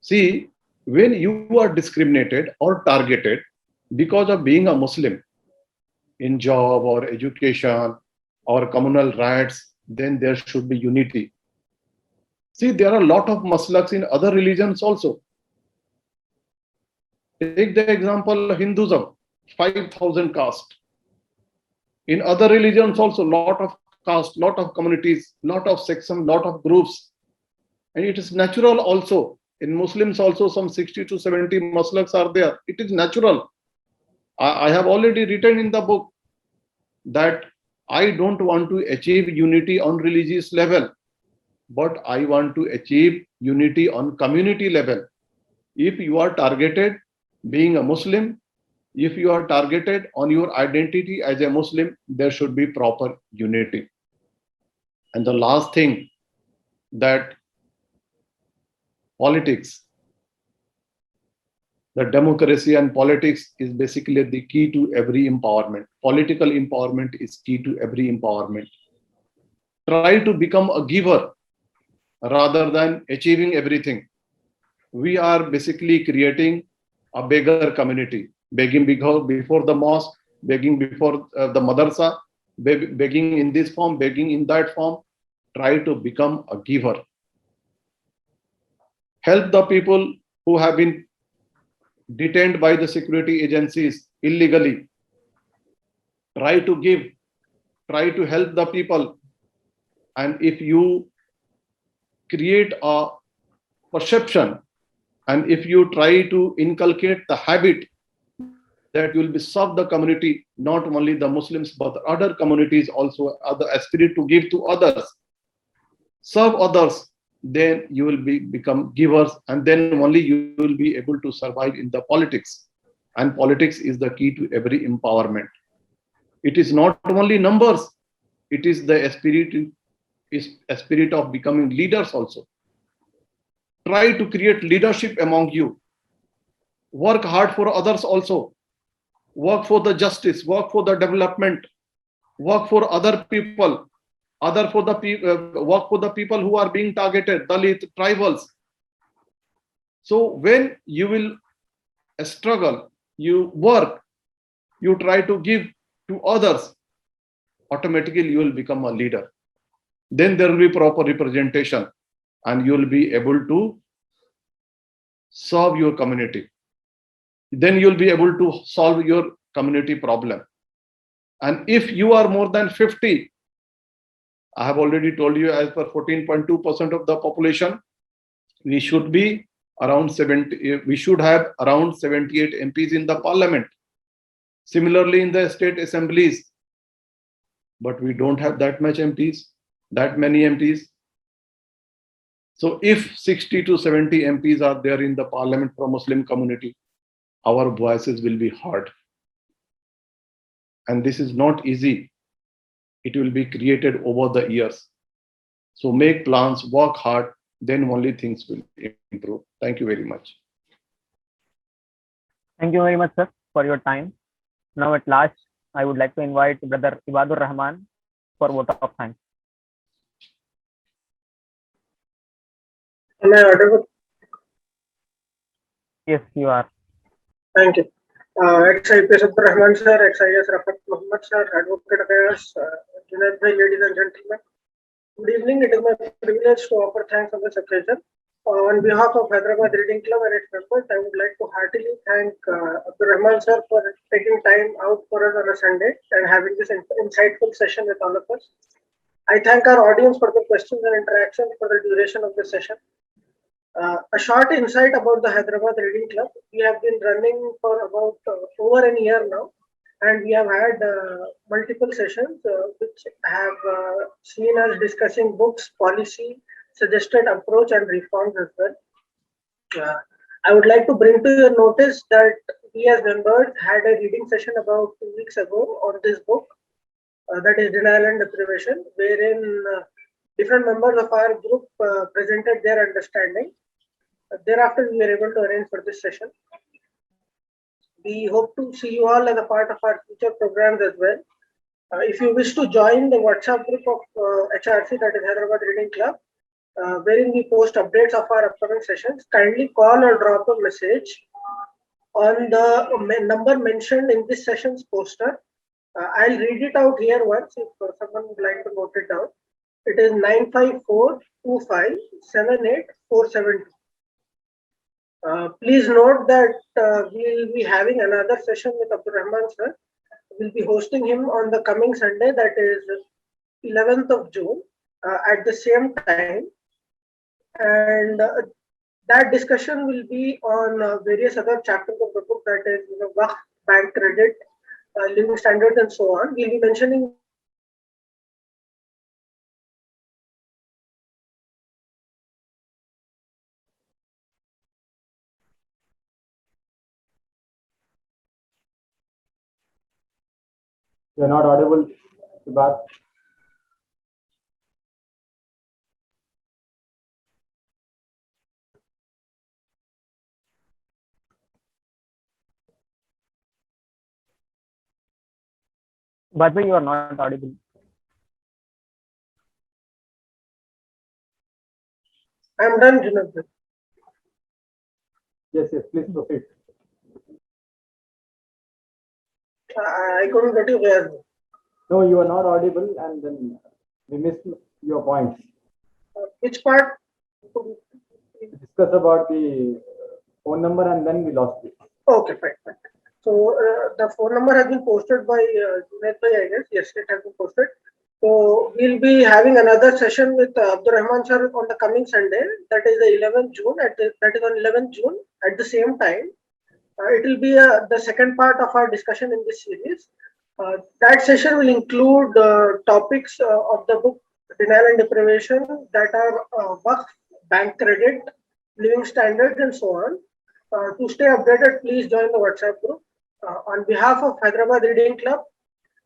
See, when you are discriminated or targeted because of being a Muslim in job or education or communal rights, then there should be unity. See, there are a lot of maslaks in other religions also. Take the example of Hinduism, 5,000 castes. In other religions also, lot of castes, lot of communities, lot of sections, lot of groups. And it is natural also. In Muslims also, some 60 to 70 maslaks are there. It is natural. I have already written in the book that I don't want to achieve unity on religious level, but I want to achieve unity on community level. If you are targeted being a Muslim, if you are targeted on your identity as a Muslim, there should be proper unity. And the last thing, that politics, the democracy and politics is basically the key to every empowerment. Political empowerment is key to every empowerment. Try to become a giver rather than achieving everything. We are basically creating a beggar community, begging before the mosque, begging before the madrasa, begging in this form, begging in that form. Try to become a giver. Help the people who have been detained by the security agencies illegally. Try to give, try to help the people. And if you create a perception and if you try to inculcate the habit that you will be serve the community, not only the Muslims, but other communities also, other spirit to give to others, serve others, then you will become givers, and then only you will be able to survive in the politics. And politics is the key to every empowerment. It is not only numbers, it is the spirit of becoming leaders also. Try to create leadership among you. Work hard for others also. Work for the justice, work for the development, work for other people, work for the people who are being targeted, Dalit, tribals. So when you will struggle, you work, you try to give to others, automatically you will become a leader. Then there will be proper representation and you will be able to serve your community. Then you will be able to solve your community problem. And if you are more than 50, I have already told you, as per 14.2% of the population, we should be around 70, we should have around 78 MPs in the parliament. Similarly, in the state assemblies, but we don't have that much MPs, that many MPs. So if 60 to 70 MPs are there in the parliament from Muslim community, our voices will be heard. and this is not easy. It will be created over the years. So make plans, work hard, then only things will improve. Thank you very much. Thank you very much, sir, for your time. Now, at last, I would like to invite Brother Ibadur Rahman for vote of thanks. Am I audible? Yes, you are. Thank you. Ex-IPS Abdur Rahman sir, ex-IS Rafat Muhammad sir, Advocate Affairs, Junaid bhai, ladies and gentlemen. Good evening. It is my privilege to offer thanks on this occasion. On behalf of Hyderabad Reading Club and its members, I would like to heartily thank Abdur Rahman sir for taking time out for us on a Sunday and having this insightful session with all of us. I thank our audience for the questions and interactions for the duration of the session. A short insight about the Hyderabad Reading Club. We have been running for about over a year now, and we have had multiple sessions which have seen us discussing books, policy, suggested approach, and reforms as well. I would like to bring to your notice that we as members had a reading session about 2 weeks ago on this book, that is Denial and Deprivation, wherein different members of our group presented their understanding. Thereafter, we were able to arrange for this session. We hope to see you all as a part of our future programs as well. If you wish to join the WhatsApp group of HRC, that is Hyderabad Reading Club, wherein we post updates of our upcoming sessions, kindly call or drop a message on the number mentioned in this session's poster. I'll read it out here once if someone would like to note it down. It is 954257847. Please note that we'll be having another session with Abdur Rahman sir. We'll be hosting him on the coming Sunday, that is 11th of June, at the same time. And that discussion will be on various other chapters of the book, that is, Waqf, bank credit, living standards, and so on. We'll be mentioning You're not audible, Sibath. But you are not audible. I'm done, Junaid. Yes, please proceed. I couldn't get you there. No, you are not audible, and then we missed your points. Which part? We discussed about the phone number, and then we lost it. Okay, fine. So the phone number has been posted by Junaid bhai, I guess. Yes, it has been posted. So we'll be having another session with Abdur Rahman sir on the coming Sunday. That is the 11th June. That is on 11th June at the same time. It will be the second part of our discussion in this series. That session will include topics of the book Denial and Deprivation, that are Waqf, bank credit, living standards, and so on. To stay updated, please join the WhatsApp group. On behalf of Hyderabad Reading Club,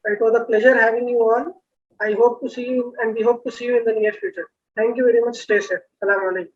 it was a pleasure having you all. I hope to see you, and we hope to see you in the near future. Thank you very much. Stay safe. Assalamu alaikum.